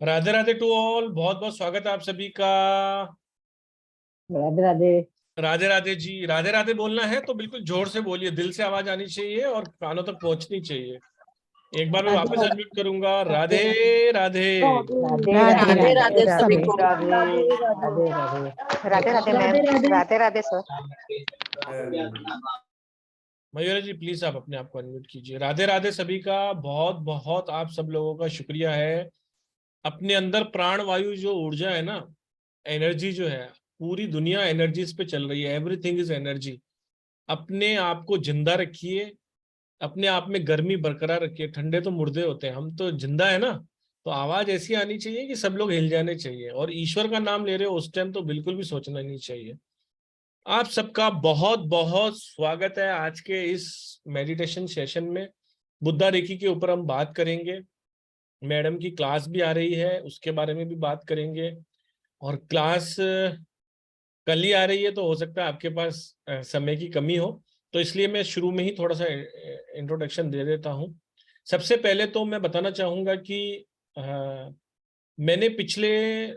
Radhe Radhe to all. बहुत बहुत स्वागत है आप सभी का। राधे राधे। राधे राधे जी। राधे राधे बोलना है तो बिल्कुल जोर से बोलिए, दिल से आवाज आनी चाहिए और कानों तक पहुंचनी चाहिए। एक बार मैं राधे वापस अनम्यूट करूंगा। राधे राधे। राधे राधे राधे राधे सभी सभी को। Radhe Radhe Radhe Radhe Radhe ma'am. Radhe Radhe sir. Mayura ji please आप अपने आप को अनम्यूट कीजिए। राधे राधे सभी का। बहुत बहुत आप सब लोगों का शुक्रिया है। अपने अंदर प्राण वायु जो ऊर्जा है ना, एनर्जी जो है, पूरी दुनिया एनर्जीज पे चल रही है। Everything is energy. अपने आप को जिंदा रखिए, अपने आप में गर्मी बरकरार रखिए। ठंडे तो मुर्दे होते हैं, हम तो जिंदा है ना। तो आवाज ऐसी आनी चाहिए कि सब लोग हिल जाने चाहिए। और ईश्वर का नाम ले रहे हो उस टाइम तो बिल्कुल भी सोचना नहीं चाहिए। आप सबका बहुत बहुत स्वागत है आज के इस मेडिटेशन सेशन में। बुद्धा रेखी के ऊपर हम बात करेंगे। मैडम की क्लास भी आ रही है, उसके बारे में भी बात करेंगे। और क्लास कल ही आ रही है तो हो सकता है आपके पास समय की कमी हो, तो इसलिए मैं शुरू में ही थोड़ा सा इंट्रोडक्शन दे देता हूँ। सबसे पहले तो मैं बताना चाहूँगा कि अ, मैंने पिछले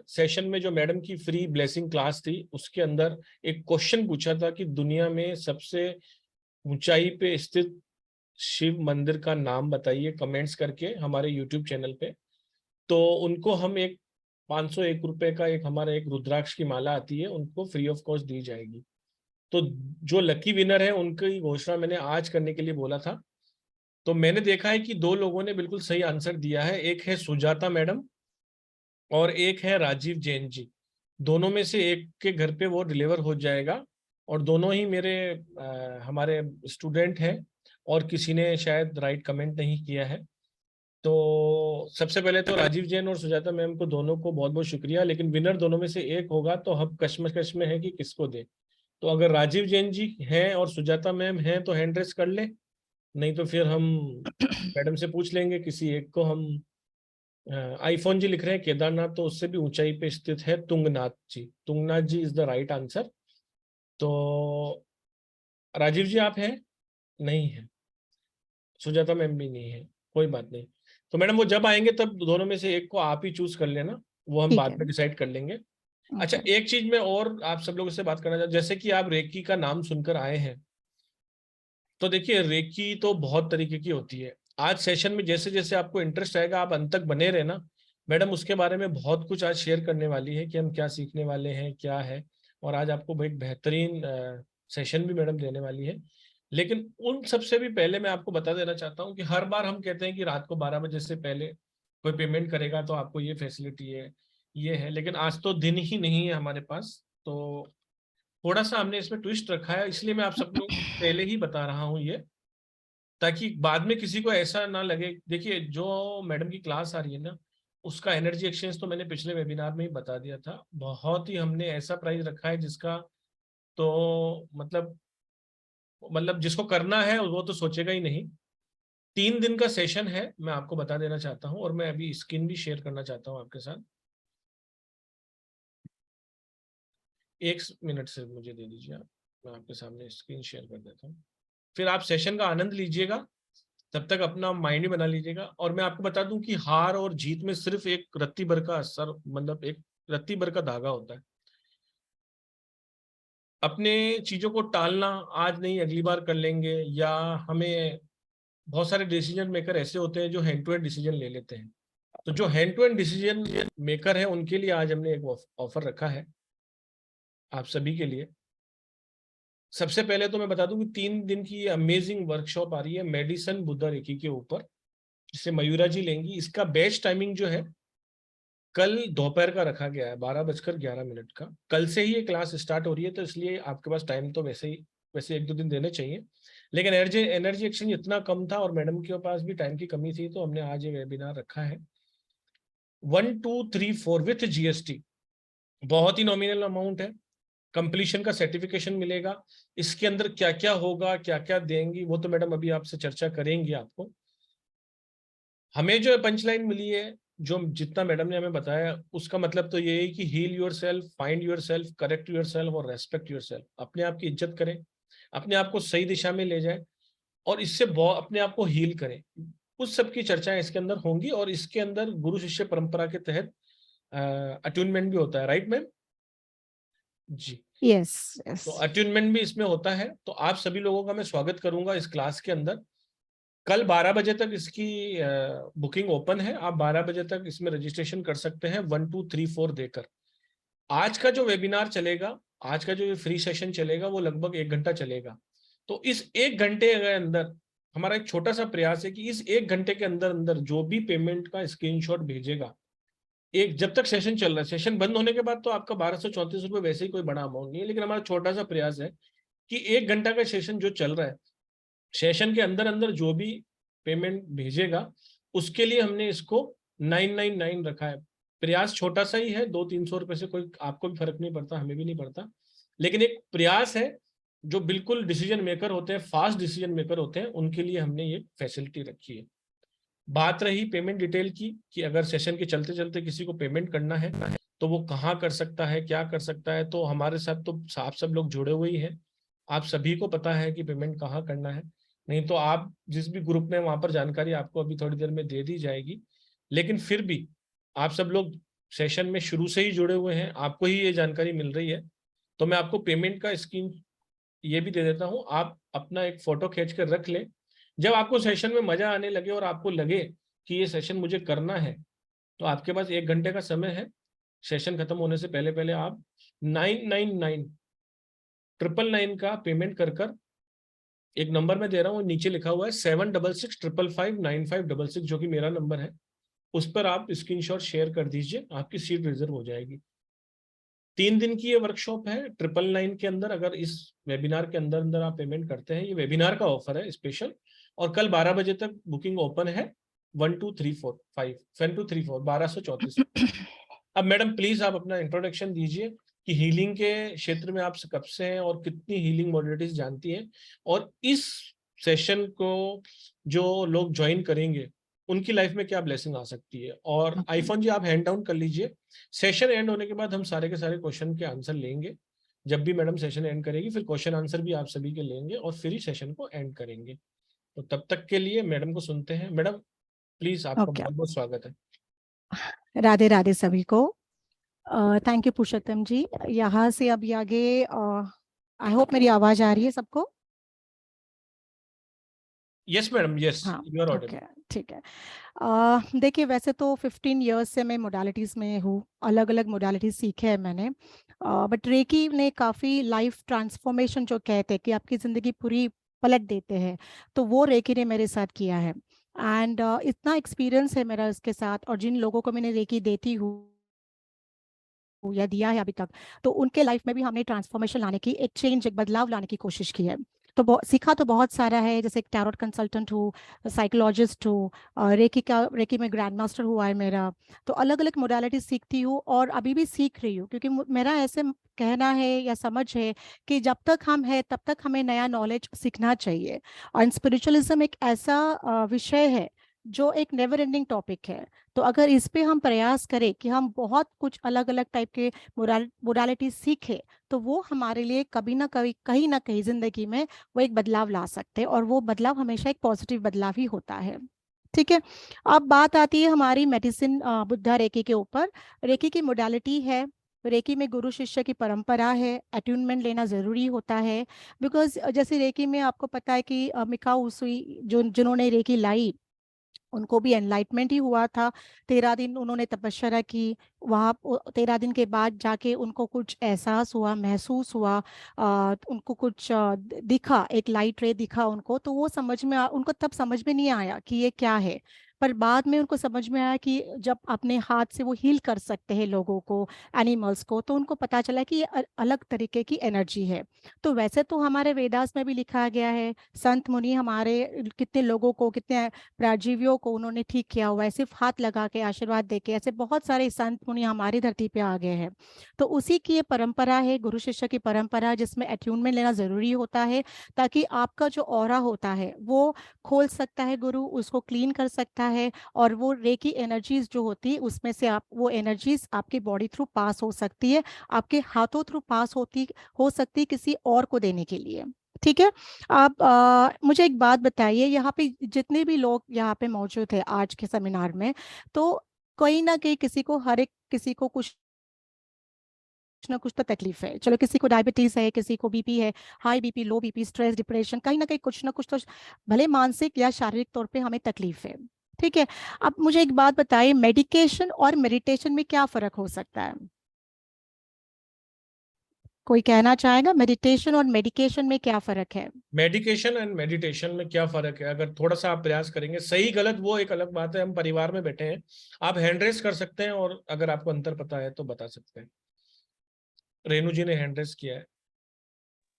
सेशन में जो मैडम की फ्री ब्लेसिंग क्लास थी उसके अंदर एक क्वेश्चन पूछा था कि दुनिया में सबसे ऊंचाई पे स्थित शिव मंदिर का नाम बताइए कमेंट्स करके हमारे यूट्यूब चैनल पे। तो उनको हम एक 501 रुपए का एक हमारा एक रुद्राक्ष की माला आती है, उनको फ्री ऑफ कॉस्ट दी जाएगी। तो जो लकी विनर है उनकी घोषणा मैंने आज करने के लिए बोला था। तो मैंने देखा है कि दो लोगों ने बिल्कुल सही आंसर दिया है। एक है सुजाता मैडम और एक है राजीव जैन जी। दोनों में से एक के घर पे वो डिलीवर हो जाएगा। और दोनों ही मेरे हमारे स्टूडेंट हैं। और किसी ने शायद राइट कमेंट नहीं किया है। तो सबसे पहले तो राजीव जैन और सुजाता मैम को दोनों को बहुत बहुत शुक्रिया। लेकिन विनर दोनों में से एक होगा तो हम कश्मकश में है कि किसको दे। तो अगर राजीव जैन जी हैं और सुजाता मैम हैं तो हैंड रेस कर ले, नहीं तो फिर हम मैडम से पूछ लेंगे किसी एक को। हम आईफोन जी लिख रहे हैं केदारनाथ तो उससे भी ऊंचाई पे स्थित है तुंगनाथ जी। तुंगनाथ जी इज द राइट आंसर। तो राजीव जी आप हैं? नहीं है। सुजाता मैम भी नहीं है। कोई बात नहीं। तो मैडम वो जब आएंगे तब दोनों में से एक को आप ही चूज कर लेना, वो हम ठीक बाद है। में डिसाइड कर लेंगे। अच्छा, ओके। एक चीज मैं और आप सब लोगों से बात करना चाहता हूं। जैसे कि आप रेकी का नाम सुनकर आए हैं, तो देखिए रेकी तो बहुत तरीके की होती है। आज सेशन में जैसे जैसे आपको इंटरेस्ट आएगा आप अंत तक बने रहना। मैडम उसके बारे में बहुत कुछ आज शेयर करने वाली है कि हम क्या सीखने वाले हैं क्या है। और आज आपको बहुत बेहतरीन सेशन भी मैडम देने वाली है। लेकिन उन सबसे भी पहले मैं आपको बता देना चाहता हूँ कि हर बार हम कहते हैं कि रात को 12 बजे से पहले कोई पेमेंट करेगा तो आपको ये फैसिलिटी है, ये है। लेकिन आज तो दिन ही नहीं है हमारे पास। तो थोड़ा सा हमने इसमें ट्विस्ट रखा है, इसलिए मैं आप सब लोग पहले ही बता रहा हूँ ये, ताकि बाद में किसी को ऐसा ना लगे। देखिए जो मैडम की क्लास आ रही है ना, उसका एनर्जी एक्सचेंज तो मैंने पिछले वेबिनार में ही बता दिया था। बहुत ही हमने ऐसा प्राइस रखा है जिसका तो मतलब जिसको करना है वो तो सोचेगा ही नहीं। 3 दिन का सेशन है, मैं आपको बता देना चाहता हूँ। और मैं अभी स्क्रीन भी शेयर करना चाहता हूँ आपके साथ। 1 मिनट से मुझे दे दीजिए आप, मैं आपके सामने स्क्रीन शेयर कर देता हूँ। फिर आप सेशन का आनंद लीजिएगा। तब तक अपना माइंड ही बना लीजिएगा। और मैं आपको बता दूं कि हार और जीत में सिर्फ एक रत्ती भर का असर, मतलब एक रत्ती भर का धागा होता है। अपने चीजों को टालना, आज नहीं अगली बार कर लेंगे, या हमें बहुत सारे डिसीजन मेकर ऐसे होते हैं जो हैंड टू हैंड डिसीजन ले लेते हैं। तो जो hand to hand decision maker है उनके लिए आज हमने एक ऑफर रखा है आप सभी के लिए। सबसे पहले तो मैं बता दूं कि 3 दिन की ये अमेजिंग वर्कशॉप आ रही है मेडिसन बुद्धा रेकी के ऊपर, जिसे मयूरा जी लेंगी। इसका बेस्ट टाइमिंग जो है कल दोपहर का रखा गया है, 12:11 का। कल से ही ये क्लास स्टार्ट हो रही है, तो इसलिए आपके पास टाइम तो वैसे 1-2 दिन देने चाहिए। लेकिन एनर्जी एनर्जी एक्सचेंज इतना कम था और मैडम के पास भी टाइम की कमी थी, तो हमने आज ये वेबिनार रखा है 1234 विथ जीएसटी। बहुत ही नॉमिनल अमाउंट है। कंप्लीशन का सर्टिफिकेशन मिलेगा। इसके अंदर क्या क्या होगा, क्या क्या देंगी, वो तो मैडम अभी आपसे चर्चा करेंगी आपको। हमें जो पंचलाइन मिली है, जो जितना मैडम ने हमें बताया, उसका मतलब तो ये है कि heal yourself, find yourself, correct yourself और रेस्पेक्ट योर सेल्फ। अपने आप की इज्जत करें, अपने आप को सही दिशा में ले जाए और इससे अपने आप को हील करें। उस सब की चर्चाएं इसके अंदर होंगी, और इसके अंदर गुरु शिष्य परंपरा के तहत अट्यूनमेंट भी होता है, राइट मैम? जी, यस यस। तो अट्यूनमेंट भी इसमें होता है। तो आप सभी लोगों का मैं स्वागत करूंगा इस क्लास के अंदर। कल 12 बजे तक इसकी बुकिंग ओपन है, आप 12 बजे तक इसमें रजिस्ट्रेशन कर सकते हैं 1 2 3 4 देकर। आज का जो वेबिनार चलेगा, आज का जो फ्री सेशन चलेगा, वो लगभग 1 घंटा चलेगा। तो इस 1 घंटे के अंदर हमारा एक छोटा सा प्रयास है कि इस 1 घंटे के अंदर अंदर जो भी पेमेंट का स्क्रीनशॉट भेजेगा, एक जब तक सेशन चल रहा है, सेशन बंद होने के बाद तो आपका 1234 रुपये वैसे ही कोई बड़ा अमाउंट नहीं है, लेकिन हमारा छोटा सा प्रयास है कि 1 घंटा का सेशन जो चल रहा है, सेशन के अंदर अंदर जो भी पेमेंट भेजेगा उसके लिए हमने इसको 999 रखा है। प्रयास छोटा सा ही है, 200-300 रुपए से कोई आपको भी फर्क नहीं पड़ता, हमें भी नहीं पड़ता, लेकिन एक प्रयास है। जो बिल्कुल डिसीजन मेकर होते हैं, फास्ट डिसीजन मेकर होते हैं, उनके लिए हमने ये फैसिलिटी रखी है। बात रही पेमेंट डिटेल की, कि अगर सेशन के चलते चलते किसी को पेमेंट करना है तो वो कहाँ कर सकता है, क्या कर सकता है। तो हमारे साथ तो आप सब लोग जुड़े हुए ही हैं, आप सभी को पता है कि पेमेंट कहाँ करना है। नहीं तो आप जिस भी ग्रुप में, वहां पर जानकारी आपको अभी थोड़ी देर में दे दी जाएगी। लेकिन फिर भी आप सब लोग सेशन में शुरू से ही जुड़े हुए हैं, आपको ही ये जानकारी मिल रही है, तो मैं आपको पेमेंट का स्कीम ये भी दे देता हूँ। आप अपना एक फोटो खींच कर रख लें। जब आपको सेशन में मजा आने लगे और आपको लगे कि ये सेशन मुझे करना है, तो आपके पास 1 घंटे का समय है। सेशन खत्म होने से पहले पहले आप 999 का पेमेंट कर कर, एक नंबर मैं दे रहा हूँ, नीचे लिखा हुआ है 7665559566, जो कि मेरा नंबर है, उस पर आप स्क्रीनशॉट शेयर कर दीजिए, आपकी सीट रिजर्व हो जाएगी। 3 दिन की ये वर्कशॉप है। 999 के अंदर अगर इस वेबिनार के अंदर अंदर आप पेमेंट करते हैं, ये वेबिनार का ऑफर है स्पेशल, और कल 12 बजे तक बुकिंग ओपन है 1234 1234। अब मैडम प्लीज आप अपना इंट्रोडक्शन दीजिए कि हीलिंग के क्षेत्र में आप कब से हैं और कितनी हीलिंग मॉडलिटीज जानती हैं, और इस सेशन को जो लोग ज्वाइन करेंगे उनकी लाइफ में क्या ब्लेसिंग आ सकती है। और आईफोन जी आप हैंड डाउन कर लीजिए। सेशन एंड होने के बाद हम सारे के सारे क्वेश्चन के आंसर लेंगे। जब भी मैडम सेशन एंड करेगी, फिर क्वेश्चन आंसर भी आप सभी के लेंगे और फिर ही सेशन को एंड करेंगे। तो तब तक के लिए मैडम को सुनते हैं। मैडम प्लीज, आपका ओके, बहुत बहुत स्वागत है। राधे राधे सभी को। थैंक यू पुरुषोत्तम जी। यहाँ से अभी आगे आई होप मेरी आवाज आ रही है सबको। यस मैडम, यस, हाँ यू आर ओके, ऑडिबल। ठीक है। देखिए, वैसे तो 15 इयर्स से मैं मोडालिटीज़ में हूँ, अलग अलग मोडालिटीज़ सीखे हैं मैंने। बट रेकी ने काफ़ी लाइफ ट्रांसफॉर्मेशन जो कहते हैं कि आपकी ज़िंदगी पूरी पलट देते हैं, तो वो रेकी ने मेरे साथ किया है। एंड इतना एक्सपीरियंस है मेरा इसके साथ, और जिन लोगों को मैंने रेकी देती हूँ या दिया है अभी तक, तो उनके लाइफ में भी हमने ट्रांसफॉर्मेशन लाने की, एक चेंज, एक बदलाव लाने की कोशिश की है। तो सीखा तो बहुत सारा है, जैसे एक टैरोट कंसल्टेंट हूँ, साइकोलॉजिस्ट हूँ, रेकी में ग्रैंड मास्टर हुआ है मेरा। तो अलग अलग मोडालिटी सीखती हूँ और अभी भी सीख रही हूँ, क्योंकि मेरा ऐसे कहना है या समझ है कि जब तक हम हैं तब तक हमें नया नॉलेज सीखना चाहिए। और स्पिरिचुअलिज्म एक ऐसा विषय है जो एक नेवर एंडिंग टॉपिक है। तो अगर इस पे हम प्रयास करें कि हम बहुत कुछ अलग अलग टाइप के मोडालिटी सीखें, तो वो हमारे लिए कभी ना कभी, कहीं ना कहीं जिंदगी में वो एक बदलाव ला सकते हैं, और वो बदलाव हमेशा एक पॉजिटिव बदलाव ही होता है। ठीक है। अब बात आती है हमारी मेडिसिन बुद्धा रेकी के ऊपर। रेकी की मोडालिटी है, रेकी में गुरु शिष्य की परंपरा है, अट्यूनमेंट लेना ज़रूरी होता है। बिकॉज जैसे रेकी में आपको पता है कि मिकाऊ उसुई जो जिन्होंने रेकी लाई, उनको भी एनलाइटमेंट ही हुआ था। 13 दिन उन्होंने तपस्या की, वहाँ 13 दिन के बाद जाके उनको कुछ एहसास हुआ, महसूस हुआ, उनको कुछ दिखा, एक लाइट रे दिखा उनको। तो वो समझ में उनको तब समझ में नहीं आया कि ये क्या है, पर बाद में उनको समझ में आया कि जब अपने हाथ से वो हील कर सकते हैं लोगों को, एनिमल्स को, तो उनको पता चला कि ये अलग तरीके की एनर्जी है। तो वैसे तो हमारे वेदास में भी लिखा गया है, संत मुनि हमारे कितने लोगों को, कितने प्राजीवियों को उन्होंने ठीक किया हुआ है, सिर्फ हाथ लगा के, आशीर्वाद दे के। ऐसे बहुत सारे संत मुनि हमारी धरती पे आ गए हैं। तो उसी की ये परंपरा है, गुरु शिष्य की परंपरा, जिसमें अट्यूनमेंट लेना जरूरी होता है, ताकि आपका जो ऑरा होता है वो खोल सकता है गुरु, उसको क्लीन कर सकता है, और वो रेकी एनर्जीज जो होती है उसमें से आप वो एनर्जीज आपकी बॉडी थ्रू पास हो सकती है, आपके हाथों थ्रू पास हो सकती है किसी और को देने के लिए। ठीक है। आप मुझे एक बात बताइए, यहाँ पे जितने भी लोग यहाँ पे मौजूद है आज के सेमिनार में, तो कोई ना कहीं किसी को, हर एक किसी को कुछ ना कुछ तो तकलीफ है। चलो, किसी को डायबिटीज है, किसी को बीपी है, हाई बीपी, लो बीपी, स्ट्रेस, डिप्रेशन, कहीं ना कहीं कुछ ना कुछ तो भले मानसिक या शारीरिक तौर पे हमें तकलीफ है। ठीक है। अब मुझे एक बात बताइए, मेडिकेशन और मेडिटेशन में क्या फर्क हो सकता है? कोई कहना चाहेगा मेडिटेशन और मेडिकेशन में क्या फर्क है? मेडिकेशन एंड मेडिटेशन में क्या फर्क है? अगर थोड़ा सा आप प्रयास करेंगे, सही गलत वो एक अलग बात है, हम परिवार में बैठे हैं, आप हैंड रेस कर सकते हैं और अगर आपको अंतर पता है तो बता सकते हैं। रेणु जी ने हैंड रेस किया है।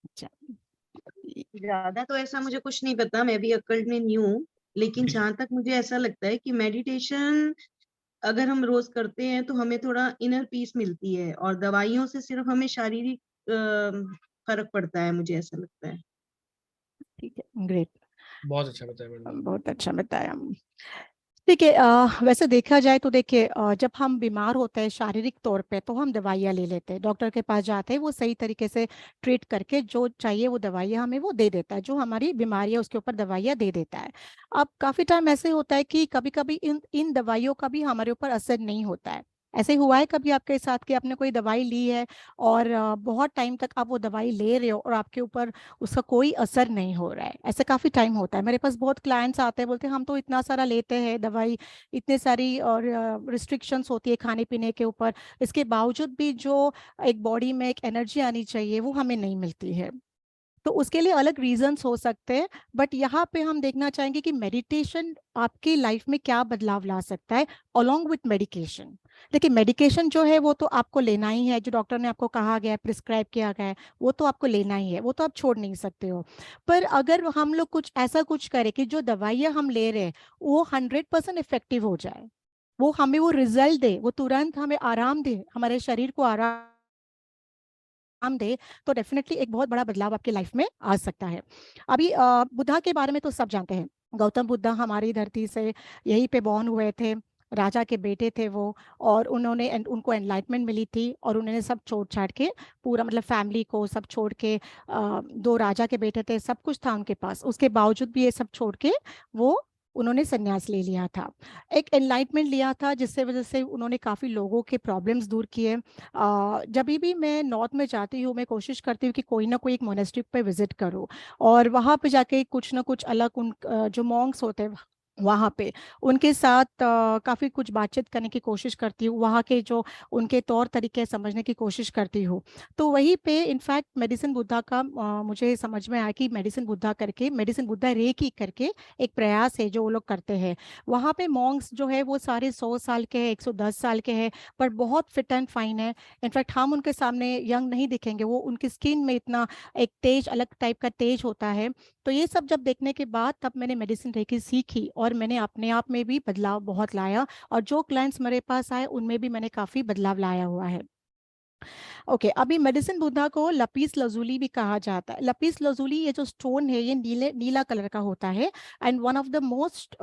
अच्छा, ज्यादा तो ऐसा मुझे कुछ नहीं पता, मैं भी अकल्ट में न्यू हूँ, लेकिन जी। जहां तक मुझे ऐसा लगता है कि मेडिटेशन अगर हम रोज करते हैं तो हमें थोड़ा इनर पीस मिलती है, और दवाइयों से सिर्फ हमें शारीरिक फर्क पड़ता है, मुझे ऐसा लगता है। ठीक है, ग्रेट, बहुत अच्छा बताया मैडम। बहुत अच्छा बताया। ठीक है। वैसे देखा जाए तो देखिए, जब हम बीमार होते हैं शारीरिक तौर पे तो हम दवाइयाँ ले लेते हैं, डॉक्टर के पास जाते हैं, वो सही तरीके से ट्रीट करके जो चाहिए वो दवाइयाँ हमें वो दे देता है, जो हमारी बीमारी है उसके ऊपर दवाइयाँ दे देता है। अब काफ़ी टाइम ऐसे होता है कि कभी कभी इन इन दवाइयों का भी हमारे ऊपर असर नहीं होता है। ऐसे हुआ है कभी आपके साथ कि आपने कोई दवाई ली है और बहुत टाइम तक आप वो दवाई ले रहे हो और आपके ऊपर उसका कोई असर नहीं हो रहा है? ऐसे काफ़ी टाइम होता है, मेरे पास बहुत क्लाइंट्स आते हैं, बोलते हैं हम तो इतना सारा लेते हैं दवाई, इतने सारी और रिस्ट्रिक्शंस होती है खाने पीने के ऊपर, इसके बावजूद भी जो एक बॉडी में एक एनर्जी आनी चाहिए वो हमें नहीं मिलती है। तो उसके लिए अलग रीजंस हो सकते हैं, बट यहाँ पे हम देखना चाहेंगे कि मेडिटेशन आपकी लाइफ में क्या बदलाव ला सकता है अलोंग विथ मेडिकेशन। देखिए, मेडिकेशन जो है वो तो आपको लेना ही है, जो डॉक्टर ने आपको कहा गया है, प्रिस्क्राइब किया गया है, वो तो आपको लेना ही है, वो तो आप छोड़ नहीं सकते हो। पर अगर हम लोग कुछ ऐसा कुछ करें कि जो दवाइयाँ हम ले रहे हैं वो 100% इफेक्टिव हो जाए, वो हमें वो रिजल्ट दे, वो तुरंत हमें आराम दे, हमारे शरीर को आराम दे, तो डेफिनेटली एक बहुत बड़ा बदलाव आपकी लाइफ में आ सकता है। अभी बुद्धा के बारे में तो सब जानते हैं। गौतम बुद्धा हमारी धरती से यहीं पे बॉर्न हुए थे, राजा के बेटे थे वो, और उन्होंने उनको एनलाइटमेंट मिली थी और उन्होंने सब छोड़ छाड़ के, पूरा मतलब फैमिली को सब छोड़ के, दो राजा के बेटे थे, सब कुछ था उनके पास, उसके बावजूद भी ये सब छोड़ के वो उन्होंने संन्यास ले लिया था, एक एनलाइटमेंट लिया था, जिससे वजह से उन्होंने काफ़ी लोगों के प्रॉब्लम्स दूर किए। जब भी मैं नॉर्थ में जाती हूँ मैं कोशिश करती हूँ कि कोई ना कोई एक मोनेस्ट्री पे विजिट करूँ, और वहाँ पे जाके कुछ ना कुछ अलग उन जो मॉन्क्स होते हैं वहाँ पे उनके साथ काफ़ी कुछ बातचीत करने की कोशिश करती हूँ, वहाँ के जो उनके तौर तरीके समझने की कोशिश करती हूँ। तो वहीं पे इनफैक्ट मेडिसिन बुद्धा का मुझे समझ में आया कि मेडिसिन बुद्धा करके, मेडिसिन बुद्धा रेकी करके एक प्रयास है जो वो लोग करते हैं। वहाँ पे मॉन्क्स जो है वो सारे 100 साल के हैं, 110 साल के हैं, पर बहुत फिट एंड फाइन है। इनफैक्ट हम उनके सामने यंग नहीं दिखेंगे, वो उनकी स्किन में इतना एक तेज, अलग टाइप का तेज होता है। तो ये सब जब देखने के बाद तब मैंने मेडिसिन रेकी सीखी और मैंने अपने आप में भी बदलाव बहुत लाया, और जो क्लाइंट्स मेरे पास आए उनमें भी मैंने काफ़ी बदलाव लाया हुआ है। ओके, अभी मेडिसिन बुद्धा को लपीस लजुली भी कहा जाता है। लपीस लजुली ये जो स्टोन है ये नीला कलर का होता है, and one of the most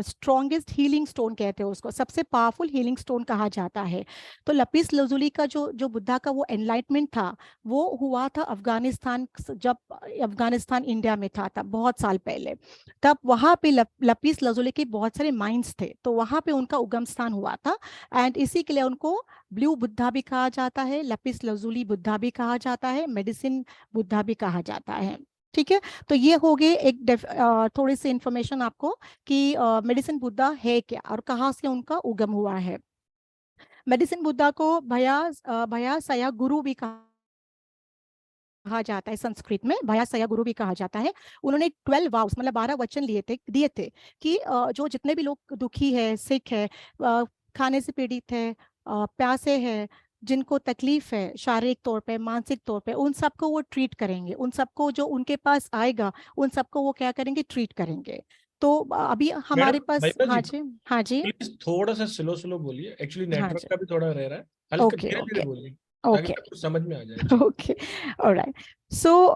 strongest healing stone कहते हैं उसको, सबसे पावरफुल हीलिंग स्टोन कहा जाता है। तो लपीस लजुली का जो जो बुद्धा का वो एनलाइटमेंट था वो हुआ था अफगानिस्तान, जब अफगानिस्तान इंडिया में था तब बहुत साल पहले, तब वहाँ पे लपीस लजुली के बहुत सारे माइंस थे, तो वहाँ पे उनका उगम स्थान हुआ था, एंड इसी के लिए उनको ब्लू बुद्धा भी कहा जाता है, लपिस लजुली बुद्धा भी कहा जाता है, मेडिसिन बुद्धा भी कहा जाता है। ठीक है। तो ये हो गए एक थोड़ी सी इंफॉर्मेशन आपको कि मेडिसिन बुद्धा है क्या और कहाँ से उनका उगम हुआ है। मेडिसिन बुद्धा को भया सया गुरु भी कहा जाता है, संस्कृत में भया सया गुरु भी कहा जाता है। उन्होंने 12 वाउस मतलब 12 वचन दिए थे कि जो जितने भी लोग दुखी है, सिक है, खाने से पीड़ित है, प्यासे है, जिनको तकलीफ है शारीरिक तौर पे, मानसिक तौर पे, उन सबको वो ट्रीट करेंगे, उन सबको जो उनके पास आएगा उन सबको वो क्या करेंगे, ट्रीट करेंगे। तो अभी हमारे मैडम पास, महिमा जी, हाँ जी, हाँ जी, प्लीज थोड़ा सा स्लो स्लो बोलिए, एक्चुअली हाँ नेटवर्क जी, का भी थोड़ा रह रहा है, हल्का ओके धीरे धीरे ओके बोलिए ताकि ओके सबको समझ में आ जाए जी। Okay, alright. सो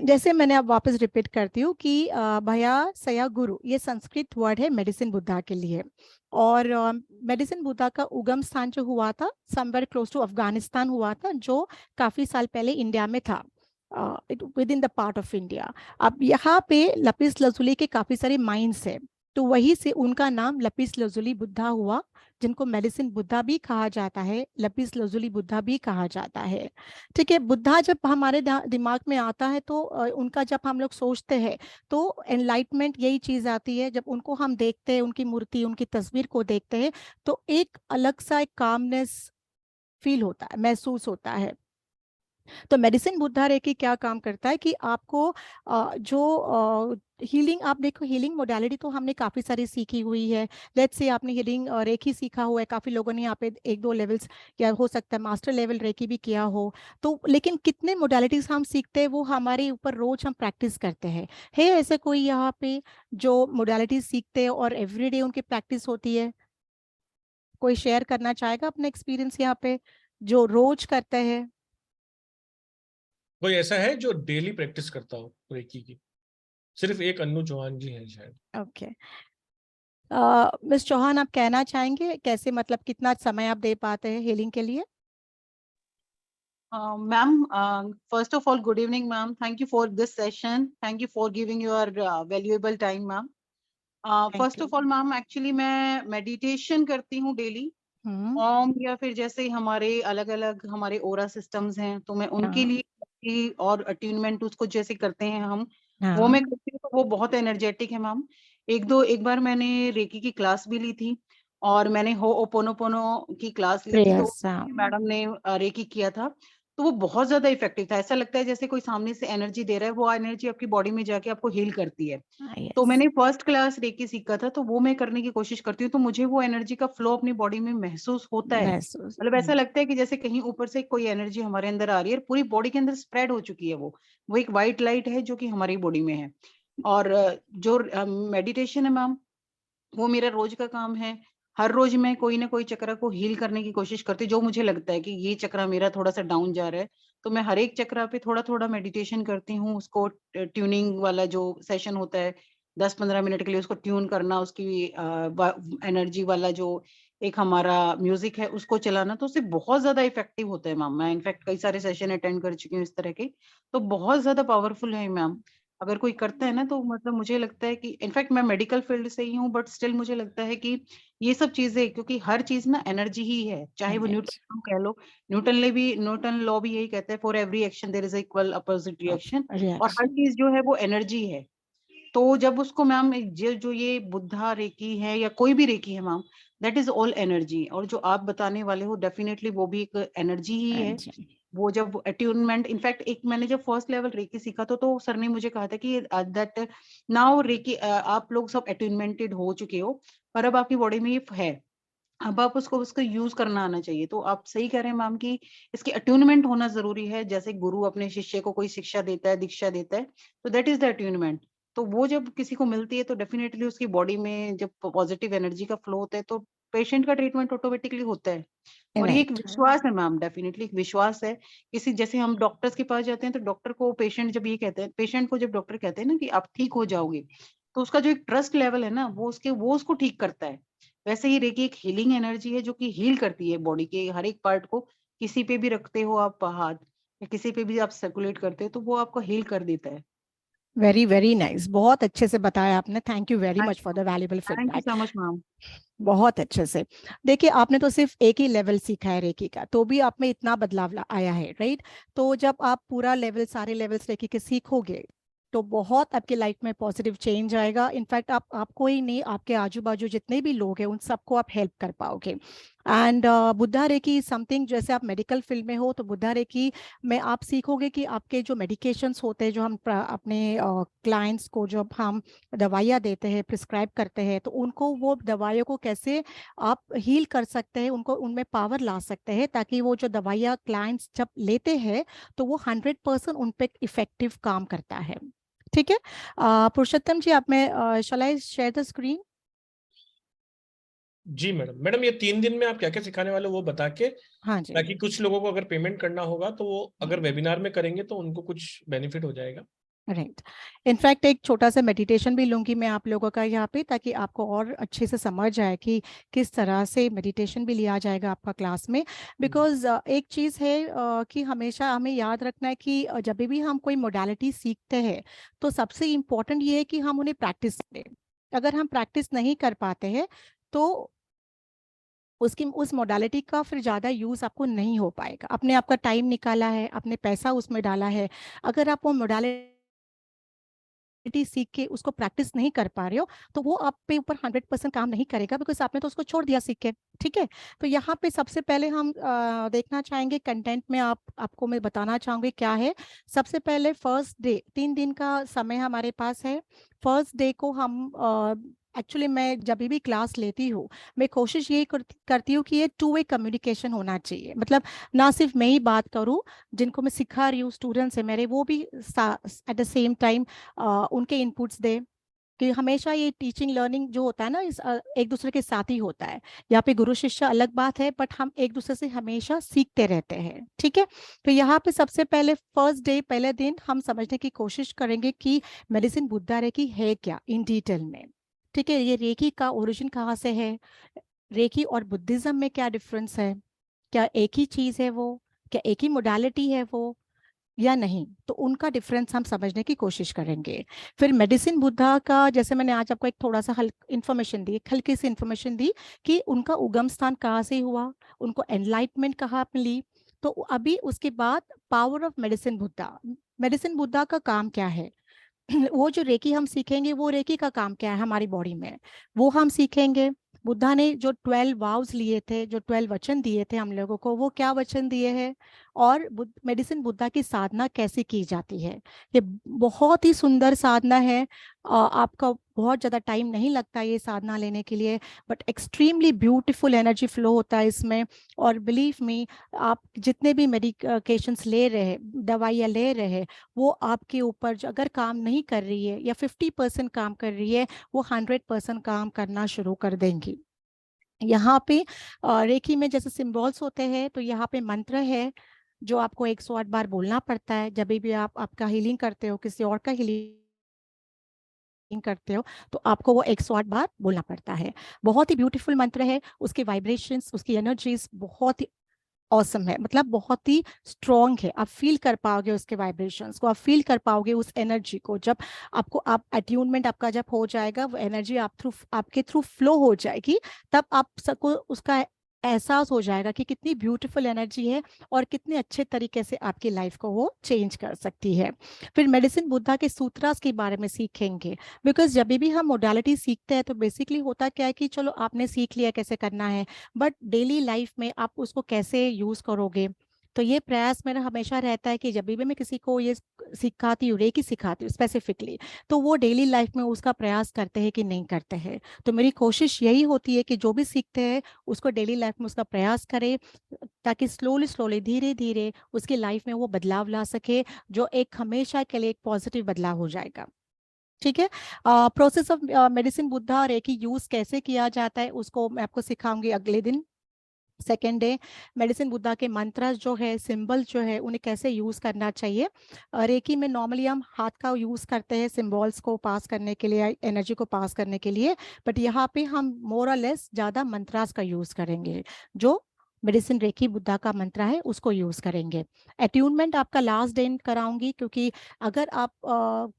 जैसे मैंने अब वापस रिपीट करती हूँ कि भया सया गुरु ये संस्कृत वर्ड है मेडिसिन बुद्धा के लिए, और मेडिसिन बुद्धा का उगम स्थान जो हुआ था समवेयर क्लोज टू अफगानिस्तान हुआ था, जो काफी साल पहले इंडिया में था। With in the part of India. अब यहाँ पे लपिस लजुली के काफ़ी सारे माइंस है, तो वही से उनका नाम लपिस लजुली बुद्धा हुआ, जिनको मेडिसिन बुद्धा भी कहा जाता है, लपिस लजुली बुद्धा भी कहा जाता है। ठीक है, बुद्धा जब हमारे दिमाग में आता है तो उनका जब हम लोग सोचते हैं तो एनलाइटमेंट यही चीज़ आती है। जब उनको हम देखते हैं, उनकी मूर्ति, उनकी तस्वीर को देखते हैं, तो एक अलग सा एक कामनेस फील होता है, महसूस होता है। तो मेडिसिन बुद्धा रेकी क्या काम करता है कि आपको जो हीलिंग, आप देखो हीलिंग मोडालिटी तो हमने काफ़ी सारी सीखी हुई है। लेट्स से आपने हीलिंग रेकी सीखा हुआ है, काफ़ी लोगों ने यहाँ पे 1-2 लेवल्स या हो सकता है मास्टर लेवल रेकी भी किया हो। तो लेकिन कितने मोडालिटीज हम सीखते हैं वो हमारे ऊपर रोज हम प्रैक्टिस करते हैं। है ऐसे कोई यहाँ पे जो मोडालिटीज सीखते हैं और एवरीडे उनकी प्रैक्टिस होती है? कोई शेयर करना चाहेगा अपना एक्सपीरियंस यहाँ पे जो रोज करते हैं? कोई ऐसा है जो डेली प्रैक्टिस करता हो रेकी की? सिर्फ एक अन्नू चौहान जी हैं शायद। ओके, मिस चौहान, आप कहना चाहेंगे कैसे, मतलब कितना समय आप दे पाते हैं हीलिंग के लिए? Ma'am, first of all, good evening, ma'am. Thank you for this session. Thank you for giving your valuable time, ma'am. First of all, ma'am, actually मैं meditation करती हूँ daily. ओम या फिर जैसे हमारे अलग अलग हमारे ओरा सिस्टम्स हैं, तो मैं उनके लिए और अट्यूनमेंट उसको जैसे करते हैं हम, वो मैं करती हूँ, तो वो बहुत एनर्जेटिक है मैम। एक बार मैंने रेकी की क्लास भी ली थी और मैंने हो ओपोनोपोनो की क्लास ली थी, तो मैडम ने रेकी किया था, तो वो बहुत ज्यादा इफेक्टिव था। ऐसा लगता है जैसे कोई सामने से एनर्जी दे रहा है, वो एनर्जी आपकी बॉडी में जाके आपको हील करती है। तो मैंने फर्स्ट क्लास रेकी सीखा था, तो वो मैं करने की कोशिश करती हूँ, तो मुझे वो एनर्जी का फ्लो अपनी बॉडी में महसूस होता है। मतलब ऐसा लगता है कि जैसे कहीं ऊपर से कोई एनर्जी हमारे अंदर आ रही है, पूरी बॉडी के अंदर स्प्रेड हो चुकी है। वो एक व्हाइट लाइट है जो कि हमारी बॉडी में है। और जो मेडिटेशन है मैम, वो मेरा रोज का काम है। हर रोज मैं कोई ना कोई चक्र को हील करने की कोशिश करती हूँ। जो मुझे लगता है कि ये चक्र मेरा थोड़ा सा डाउन जा रहा है, तो मैं हर एक चक्र पे थोड़ा थोड़ा मेडिटेशन करती हूँ। उसको ट्यूनिंग वाला जो सेशन होता है 10-15 मिनट के लिए, उसको ट्यून करना, उसकी एनर्जी वाला जो एक हमारा म्यूजिक है उसको चलाना, तो उससे बहुत ज्यादा इफेक्टिव होता है मैम। मैं इनफैक्ट कई सारे सेशन अटेंड कर चुकी हूँ इस तरह के, तो बहुत ज्यादा पावरफुल है मैम। अगर कोई करता है ना, तो मतलब मुझे लगता है कि इनफैक्ट मैं मेडिकल फील्ड से ही हूँ, बट स्टिल मुझे लगता है कि ये सब चीजें, क्योंकि हर चीज ना एनर्जी ही है, चाहे वो न्यूटन कह लो। न्यूटन लॉ भी यही कहता है, for every action there is equal opposite reaction. और हर चीज जो है वो एनर्जी है। तो जब उसको मैम जो ये बुद्धा रेकी है या कोई भी रेकी है ma'am, that is all energy. और जो आप बताने वाले हो, डेफिनेटली वो भी एक एनर्जी ही है। वो जब अट्यूनमेंट, इनफैक्ट एक मैंने जब फर्स्ट लेवल रेकी सीखा तो सर ने मुझे कहा था कि दैट नाउ रेकी आप लोग सब अट्यूनमेंटेड हो चुके हो, पर अब आपकी बॉडी में ये है, अब आप उसको यूज करना आना चाहिए। तो आप सही कह रहे हैं मैम कि इसकी अट्यूनमेंट होना जरूरी है। जैसे गुरु अपने शिष्य को कोई शिक्षा देता है, दीक्षा देता है, तो दैट इज द अट्यूनमेंट। तो वो जब किसी को मिलती है, तो डेफिनेटली उसकी बॉडी में जब पॉजिटिव एनर्जी का फ्लो होता है, तो पेशेंट का ट्रीटमेंट ऑटोमेटिकली होता है। और ये एक विश्वास है मैम, डेफिनेटली एक विश्वास है। किसी जैसे हम डॉक्टर्स के पास जाते हैं, तो डॉक्टर को पेशेंट जब ये कहते हैं, पेशेंट को जब डॉक्टर कहते हैं ना कि आप ठीक हो जाओगे, तो उसका जो एक ट्रस्ट लेवल है ना, वो उसको ठीक करता है। वैसे ही रेकी एक हीलिंग एनर्जी है, जो कि हील करती है बॉडी के हर एक पार्ट को। किसी पे भी रखते हो आप हाथ, या किसी पे भी आप सर्कुलेट करते हो, तो वो आपको हील कर देता है। वेरी वेरी नाइस, बहुत अच्छे से बताया आपने। Thank you very much for the valuable thank you feedback. So much ma'am. बहुत अच्छे से। देखिए, आपने तो सिर्फ एक ही लेवल सीखा है रेकी का, तो भी आप में इतना बदलाव आया है, राइट? तो जब आप पूरा लेवल, सारे लेवल्स रेकी के सीखोगे, तो बहुत आपकी लाइफ में पॉजिटिव चेंज आएगा। इनफैक्ट आपको ही नहीं, आपके आजू बाजू जितने भी लोग हैं उन सबको आप हेल्प कर पाओगे। एंड बुद्धा रेकी समथिंग, जैसे आप मेडिकल फील्ड में हो, तो बुद्धा रेकी में आप सीखोगे कि आपके जो मेडिकेशंस होते हैं, जो हम अपने क्लाइंट्स को जब हम दवाइयाँ देते हैं, प्रिस्क्राइब करते हैं, तो उनको वो दवाइयों को कैसे आप हील कर सकते हैं, उनको उनमें पावर ला सकते हैं, ताकि वो जो दवाइयाँ क्लाइंट्स जब लेते हैं, तो वो 100% उन पे इफेक्टिव काम करता है। ठीक है, पुरुषोत्तम जी, आप may shall I share the screen? जी मैडम, ये 3 दिन में आप क्या क्या सिखाने वाले हो वो बता के, हाँ जी, ताकि कुछ लोगों को अगर पेमेंट करना होगा तो वो अगर वेबिनार में करेंगे तो उनको कुछ बेनिफिट हो जाएगा। राइट। इनफैक्ट एक छोटा सा मेडिटेशन भी लूंगी मैं आप लोगों का यहाँ पे, ताकि आपको और अच्छे से समझ आए कि किस तरह से मेडिटेशन भी लिया जाएगा आपका क्लास में। बिकॉज एक चीज़ है कि हमेशा हमें याद रखना है कि जब भी हम कोई मोडालिटी सीखते हैं तो सबसे इम्पोर्टेंट ये है कि हम उन्हें प्रैक्टिस करें। अगर हम प्रैक्टिस नहीं कर पाते हैं तो उसकी उस मोडालिटी का फिर ज़्यादा यूज़ आपको नहीं हो पाएगा। अपने आपका टाइम निकाला है, अपने पैसा उसमें डाला है, अगर आप वो मोडालिटी सीख के उसको प्रैक्टिस नहीं कर पा रहे हो तो वो आप पे ऊपर 100% काम नहीं करेगा, बिकॉज आपने तो उसको छोड़ दिया सीख के। ठीक है, तो यहाँ पे सबसे पहले हम देखना चाहेंगे कंटेंट में, आपको मैं बताना चाहूंगी क्या है। सबसे पहले फर्स्ट डे, 3 दिन का समय हमारे पास है। फर्स्ट डे को हम एक्चुअली मैं जब भी क्लास लेती हूँ मैं कोशिश यही करती हूँ कि ये 2 वे कम्युनिकेशन होना चाहिए। मतलब ना सिर्फ मैं ही बात करूँ, जिनको मैं सिखा रही हूँ स्टूडेंट्स है मेरे, वो भी एट द सेम टाइम उनके इनपुट्स दे। कि हमेशा ये टीचिंग लर्निंग जो होता है ना, एक दूसरे के साथ ही होता है। यहाँ पे गुरु शिष्य अलग बात है, बट हम एक दूसरे से हमेशा सीखते रहते हैं। ठीक है, तो यहाँ पे सबसे पहले फर्स्ट डे पहले दिन हम समझने की कोशिश करेंगे कि मेडिसिन बुद्धा रेकी है क्या इन डिटेल में। ठीक है, ये रेकी का ओरिजिन कहाँ से है, रेकी और बुद्धिज्म में क्या डिफरेंस है, क्या एक ही चीज़ है वो, क्या एक ही मोडालिटी है वो या नहीं, तो उनका डिफरेंस हम समझने की कोशिश करेंगे। फिर मेडिसिन बुद्धा का, जैसे मैंने आज आपको एक थोड़ा सा इन्फॉर्मेशन दी, एक हल्की सी इन्फॉर्मेशन दी कि उनका उगम स्थान कहाँ से हुआ, उनको एनलाइटमेंट कहाँ मिली। तो अभी उसके बाद power of medicine Buddha, medicine Buddha का काम क्या है वो जो रेकी हम सीखेंगे, वो रेकी का काम क्या है हमारी बॉडी में, वो हम सीखेंगे। बुद्धा ने जो 12 वाव्स लिए थे, जो 12 वचन दिए थे हम लोगों को, वो क्या वचन दिए हैं, और मेडिसिन बुद्धा की साधना कैसे की जाती है। ये बहुत ही सुंदर साधना है। आपका बहुत ज़्यादा टाइम नहीं लगता ये साधना लेने के लिए, but extremely beautiful energy flow होता है इसमें। और बिलीव मी, आप जितने भी मेडिकेशंस ले रहे हैं, दवाइयाँ ले रहे हैं, वो आपके ऊपर जो अगर काम नहीं कर रही है या 50% काम कर रही है, वो 100% काम करना शुरू कर देंगी। यहाँ पे रेकी में जैसे सिंबल्स होते हैं, तो यहाँ पे मंत्र है जो आपको 108 बार बोलना पड़ता है। जब भी आप आपका हीलिंग करते हो, किसी और का हीलिंग करते हो, तो आपको वो 108 बार बोलना पड़ता है। बहुत ही ब्यूटीफुल मंत्र है, उसकी वाइब्रेशंस, उसकी एनर्जीज बहुत ही ऑसम है, मतलब बहुत ही स्ट्रॉन्ग है। आप फील कर पाओगे उसके वाइब्रेशंस को, आप फील कर पाओगे उस एनर्जी को। जब आपको आप अट्यूनमेंट आपका जब हो जाएगा, वो एनर्जी आपके थ्रू फ्लो हो जाएगी, तब आप सबको उसका एहसास हो जाएगा कि कितनी ब्यूटीफुल एनर्जी है और कितने अच्छे तरीके से आपकी लाइफ को वो चेंज कर सकती है। फिर मेडिसिन बुद्धा के सूत्रास के बारे में सीखेंगे, बिकॉज जब भी हम मोडालिटी सीखते हैं तो बेसिकली होता क्या है कि चलो आपने सीख लिया कैसे करना है, बट डेली लाइफ में आप उसको कैसे यूज करोगे। तो ये प्रयास मेरा हमेशा रहता है कि जब भी मैं किसी को ये सिखाती हूँ, रेकी सिखाती हूँ स्पेसिफिकली, तो वो डेली लाइफ में उसका प्रयास करते हैं कि नहीं करते हैं। तो मेरी कोशिश यही होती है कि जो भी सीखते हैं उसको डेली लाइफ में उसका प्रयास करें, ताकि स्लोली स्लोली धीरे धीरे उसकी लाइफ में वो बदलाव ला सके, जो एक हमेशा के लिए एक पॉजिटिव बदलाव हो जाएगा। ठीक है, process of medicine Buddha reiki use कैसे किया जाता है उसको मैं आपको सिखाऊंगी अगले दिन, सेकेंड डे। मेडिसिन बुद्धा के मंत्र जो है, सिंबल जो है, उन्हें कैसे यूज करना चाहिए। रेकी में नॉर्मली हम हाथ का यूज करते हैं सिंबल्स को पास करने के लिए, एनर्जी को पास करने के लिए, बट यहाँ पे हम मोर और लेस ज्यादा मंत्रास का यूज करेंगे। जो मेडिसिन रेकी बुद्धा का मंत्र है उसको यूज करेंगे। अट्यूनमेंट आपका लास्ट डे कराऊंगी, क्योंकि अगर आप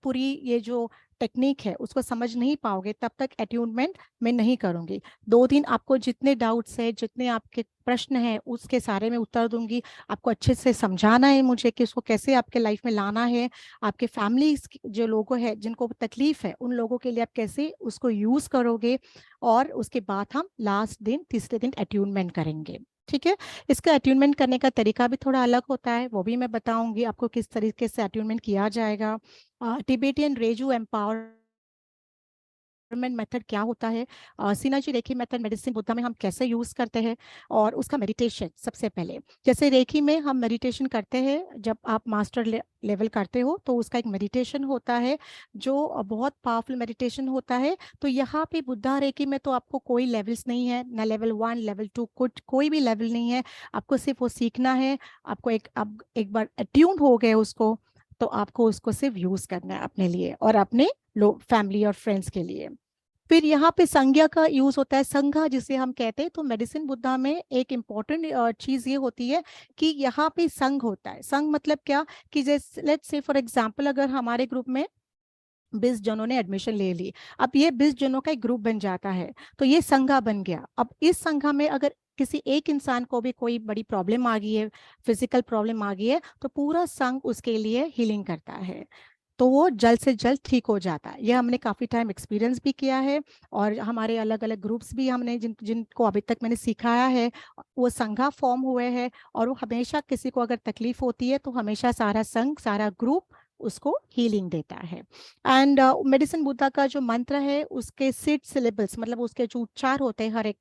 पूरी ये जो टेक्निक है उसको समझ नहीं पाओगे तब तक अट्यूनमेंट मैं नहीं करूंगी। 2 दिन आपको जितने डाउट्स है, जितने आपके प्रश्न है, उसके सारे में उत्तर दूंगी। आपको अच्छे से समझाना है मुझे कि उसको कैसे आपके लाइफ में लाना है। आपके फैमिली जो लोगों है जिनको तकलीफ है, उन लोगों के लिए आप कैसे उसको यूज करोगे। और उसके बाद हम लास्ट दिन, तीसरे दिन अट्यूनमेंट करेंगे। ठीक है, इसका अट्यूनमेंट करने का तरीका भी थोड़ा अलग होता है, वो भी मैं बताऊंगी आपको किस तरीके से अट्यूनमेंट किया जाएगा। टिबेटियन रेजू एम्पावरमेंट मेथड क्या होता है, synergy reiki method medicine Buddha में हम कैसे यूज करते हैं, और उसका मेडिटेशन। सबसे पहले जैसे रेकी में हम मेडिटेशन करते हैं, जब आप मास्टर लेवल करते हो तो उसका एक मेडिटेशन होता है जो बहुत पावरफुल मेडिटेशन होता है। तो यहाँ पे बुद्धा रेकी में तो आपको कोई लेवल्स नहीं है, ना लेवल 1 लेवल 2 कुछ कोई भी लेवल नहीं है। आपको सिर्फ वो सीखना है। आपको आप एक बार अट्यून हो गए उसको, तो आपको उसको सिर्फ यूज करना है अपने लिए और अपने लोग, फैमिली और फ्रेंड्स के लिए। फिर यहाँ पे संज्ञा का यूज होता है, संज्ञा जिसे हम कहते हैं। तो मेडिसिन बुद्धा में एक इम्पॉर्टेंट चीज ये होती है कि यहाँ पे संघ होता है। संघ मतलब क्या, कि जैसे लेट्स से फॉर एग्जांपल अगर हमारे ग्रुप में 20 जनों ने एडमिशन ले ली, अब ये 20 जनों का एक ग्रुप बन जाता है, तो ये संघा बन गया। अब इस संघा में अगर किसी एक इंसान को भी कोई बड़ी प्रॉब्लम आ गई है, फिजिकल प्रॉब्लम आ गई है, तो पूरा संघ उसके लिए हीलिंग करता है, तो वो जल्द से जल्द ठीक हो जाता है। ये हमने काफ़ी टाइम एक्सपीरियंस भी किया है, और हमारे अलग अलग ग्रुप्स भी हमने जिनको अभी तक मैंने सिखाया है, वो संघा फॉर्म हुए हैं, और वो हमेशा किसी को अगर तकलीफ होती है तो हमेशा सारा संघ, सारा ग्रुप उसको हीलिंग देता है। एंड मेडिसिन बुद्धा का जो मंत्र है, उसके 6 सिलेबल्स, मतलब उसके जो उच्चार होते हैं हर एक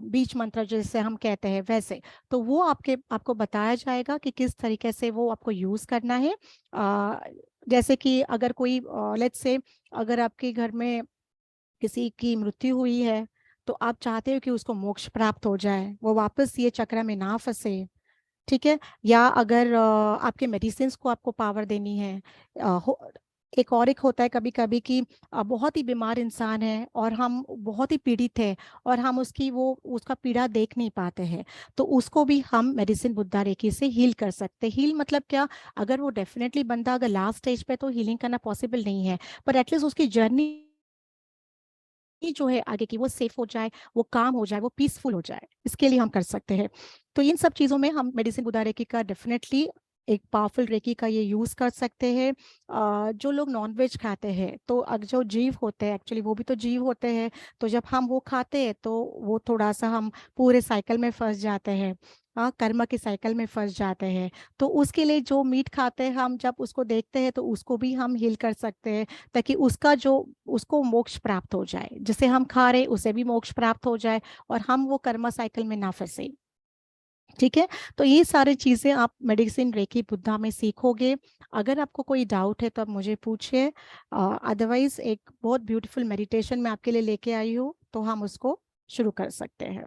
बीच मंत्र जैसे हम कहते हैं वैसे, तो वो आपको बताया जाएगा कि किस तरीके से वो आपको यूज करना है। जैसे कि अगर कोई लेट्स से अगर आपके घर में किसी की मृत्यु हुई है, तो आप चाहते हो कि उसको मोक्ष प्राप्त हो जाए, वो वापस ये चक्र में ना फंसे, ठीक है। या अगर आपके मेडिसिन को आपको पावर देनी है, एक होता है कभी कभी कि बहुत ही बीमार इंसान है और हम बहुत ही पीड़ित है, और हम उसका पीड़ा देख नहीं पाते हैं, तो उसको भी हम मेडिसिन बुद्धा रेकी से हील कर सकते हैं। हील मतलब क्या, अगर वो डेफिनेटली बंदा अगर लास्ट स्टेज पे, तो हीलिंग करना पॉसिबल नहीं है, पर एटलीस्ट उसकी जर्नी जो है आगे की, वो सेफ हो जाए, वो काम हो जाए, वो पीसफुल हो जाए, इसके लिए हम कर सकते हैं। तो इन सब चीज़ों में हम मेडिसिन बुद्धा रेकी का डेफिनेटली एक पावरफुल रेकी का ये यूज़ कर सकते हैं। जो लोग नॉनवेज खाते हैं, तो जो जीव होते हैं, एक्चुअली वो भी तो जीव होते हैं, तो जब हम वो खाते हैं तो वो थोड़ा सा हम पूरे साइकिल में फंस जाते हैं, कर्म की साइकिल में फंस जाते हैं। तो उसके लिए जो मीट खाते हैं, हम जब उसको देखते हैं तो उसको भी हम हील कर सकते हैं, ताकि उसको मोक्ष प्राप्त हो जाए, जिसे हम खा रहे उसे भी मोक्ष प्राप्त हो जाए, और हम वो कर्म साइकिल में ना फंसे, ठीक है। तो ये सारी चीजें आप मेडिसिन रेकी बुद्धा में सीखोगे। अगर आपको कोई डाउट है तो आप मुझे पूछिए, अदरवाइज एक बहुत ब्यूटीफुल मेडिटेशन मैं आपके लिए लेके आई हूँ, तो हम उसको शुरू कर सकते हैं।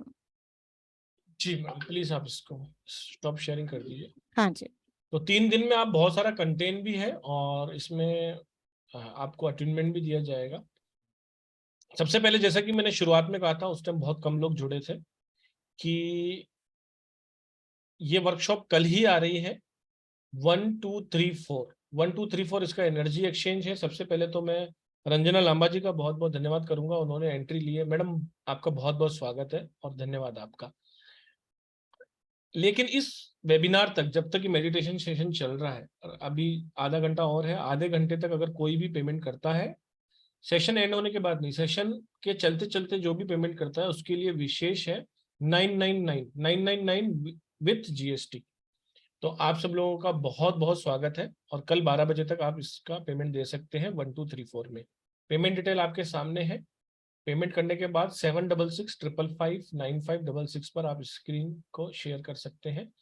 जी मैम, प्लीज आप इसको स्टॉप शेयरिंग कर दीजिए। हाँ जी। तो 3 दिन में आप बहुत सारा कंटेंट भी है, और इसमें आपको अटेंडमेंट भी दिया जाएगा। सबसे पहले, जैसा कि मैंने शुरुआत में कहा था, उस टाइम बहुत कम लोग जुड़े थे, कि ये वर्कशॉप कल ही आ रही है। 1 2 3 4 1 2 3 4 इसका एनर्जी एक्सचेंज है। सबसे पहले तो मैं रंजना लांबा जी का बहुत बहुत धन्यवाद करूंगा, उन्होंने एंट्री ली है। मैडम, आपका बहुत बहुत स्वागत है और धन्यवाद आपका। लेकिन इस वेबिनार तक, जब तक ये मेडिटेशन सेशन चल रहा है, अभी आधा घंटा और है, आधे घंटे तक अगर कोई भी पेमेंट करता है, सेशन एंड होने के बाद नहीं, सेशन के चलते चलते जो भी पेमेंट करता है, उसके लिए विशेष है 999 विथ जीएसटी। तो आप सब लोगों का बहुत बहुत स्वागत है, और कल 12 बजे तक आप इसका पेमेंट दे सकते हैं 1 2 3 4 में। पेमेंट डिटेल आपके सामने है। पेमेंट करने के बाद 7665559566 पर आप स्क्रीन को शेयर कर सकते हैं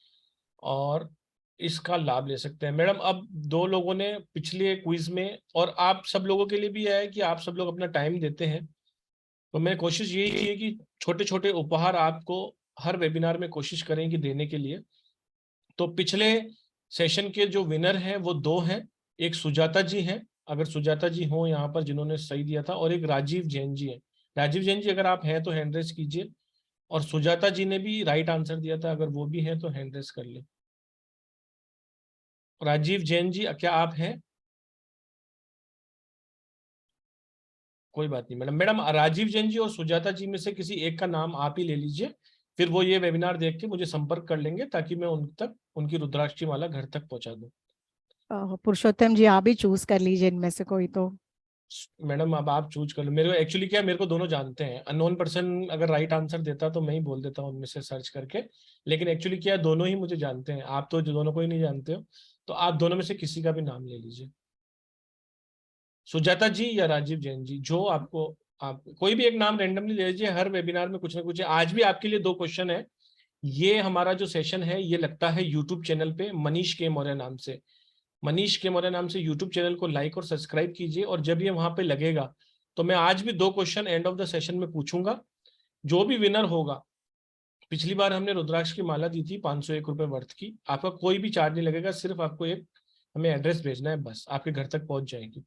और इसका लाभ ले सकते हैं। मैडम, अब 2 लोगों ने पिछले क्विज में, और आप सब लोगों के लिए भी है कि आप सब लोग अपना टाइम देते हैं, तो मैं कोशिश यही की है कि छोटे छोटे उपहार आपको हर वेबिनार में कोशिश करें कि देने के लिए। तो पिछले सेशन के जो विनर हैं वो 2 हैं। एक सुजाता जी हैं, अगर सुजाता जी हो यहाँ पर जिन्होंने सही दिया था, और एक राजीव जैन जी हैं। राजीव जैन जी अगर आप हैं तो हैंड रेस कीजिए, और सुजाता जी ने भी राइट आंसर दिया था, अगर वो भी हैं तो हैंड रेस कर ले। राजीव जैन जी, क्या आप हैं? कोई बात नहीं मैडम। मैडम, राजीव जैन जी और सुजाता जी में से किसी एक का नाम आप ही ले लीजिए, फिर वो ये वेबिनार देख के मुझे संपर्क कर लेंगे, ताकि मैं उन तक उनकी रुद्राक्ष की माला घर तक पहुंचा दूं। पुरुषोत्तम जी, आप ही चूज कर लीजिए इनमें से कोई तो। मैडम, अब आप चूज कर लो। मेरे को एक्चुअली क्या, मेरे को दोनों जानते हैं। अननोन पर्सन अगर राइट आंसर देता तो मैं ही बोल देता हूँ उनमें से सर्च करके, लेकिन एक्चुअली क्या, दोनों ही मुझे जानते हैं। आप तो जो दोनों को ही नहीं जानते हो, तो आप दोनों में से किसी का भी नाम ले लीजिए, सुजाता जी या राजीव जैन जी, जो आपको, आप कोई भी एक नाम रैंडमली ले लीजिए। हर वेबिनार में कुछ ना कुछ है। आज भी आपके लिए 2 क्वेश्चन है। ये हमारा जो सेशन है ये लगता है यूट्यूब चैनल पे, मनीष के मौर्य नाम से। मनीष के मौर्य नाम से यूट्यूब चैनल को लाइक और सब्सक्राइब कीजिए, और जब ये वहां पे लगेगा तो मैं आज भी 2 question end of the session में पूछूंगा। जो भी विनर होगा, पिछली बार हमने रुद्राक्ष की माला दी थी 501 रुपए वर्थ की, आपका कोई भी चार्ज नहीं लगेगा, सिर्फ आपको एक हमें एड्रेस भेजना है, बस आपके घर तक पहुंच जाएगी।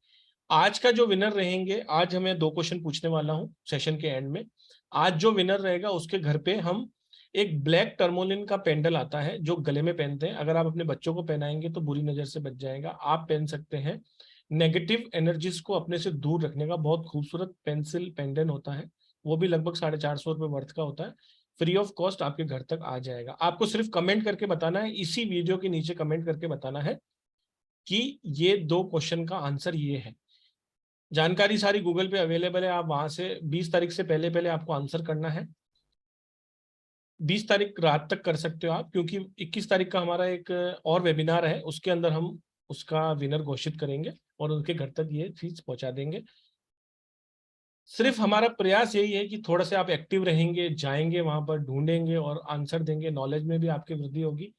आज का जो विनर रहेंगे, आज हमें 2 क्वेश्चन पूछने वाला हूं सेशन के एंड में। आज जो विनर रहेगा उसके घर पे हम एक ब्लैक टर्मोलिन का पेंडल आता है जो गले में पहनते हैं, अगर आप अपने बच्चों को पहनाएंगे तो बुरी नजर से बच जाएगा। आप पहन सकते हैं। नेगेटिव एनर्जीज को अपने से दूर रखने का बहुत खूबसूरत पेंसिल पेंडेंट होता है, वो भी लगभग 450 रुपये वर्थ का होता है। फ्री ऑफ कॉस्ट आपके घर तक आ जाएगा। आपको सिर्फ कमेंट करके बताना है, इसी वीडियो के नीचे कमेंट करके बताना है कि ये 2 क्वेश्चन का आंसर ये है। जानकारी सारी गूगल पे अवेलेबल है, आप वहां से 20 तारीख से पहले पहले आपको आंसर करना है। 20 तारीख रात तक कर सकते हो आप, क्योंकि 21 तारीख का हमारा एक और वेबिनार है, उसके अंदर हम उसका विनर घोषित करेंगे और उनके घर तक ये चीज पहुंचा देंगे। सिर्फ हमारा प्रयास यही है कि थोड़ा से आप एक्टिव रहेंगे, जाएंगे वहां पर, ढूंढेंगे और आंसर देंगे, नॉलेज में भी आपकी वृद्धि होगी।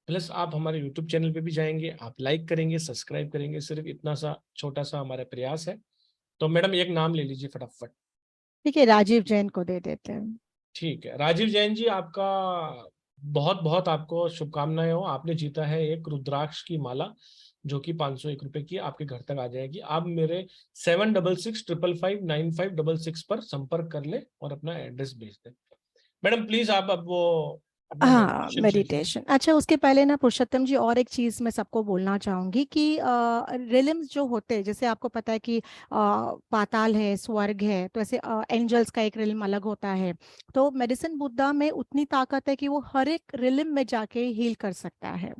प्लस आप हमारे यूट्यूब चैनल पे भी जाएंगे, आप लाइक करेंगे, सब्सक्राइब करेंगे। सिर्फ इतना सा छोटा सा हमारा प्रयास है। तो मैडम एक नाम ले लीजिए फटाफट। ठीक है, राजीव जैन को दे देते हैं। ठीक है, राजीव जैन जी, आपका बहुत बहुत आपको शुभकामनाएं हो। आपने जीता है एक रुद्राक्ष की माला, जो कि 501 रुपए की आपके घर तक आ जाएगी। आप मेरे 7665559566 पर संपर्क कर ले और अपना एड्रेस भेज दें। मैडम प्लीज आप अब वो अपना हाँ, meditation मेडिटेशन। अच्छा, उसके पहले ना पुरुषोत्तम जी और एक चीज मैं सबको बोलना चाहूंगी कि रिलिम्स जो होते हैं, जैसे आपको पता है कि पाताल है, स्वर्ग है, तो ऐसे एंजल्स का एक रिलिम अलग होता है। तो मेडिसिन बुद्धा में उतनी ताकत है कि वो हर एक रिलिम में जाके हील कर सकता है।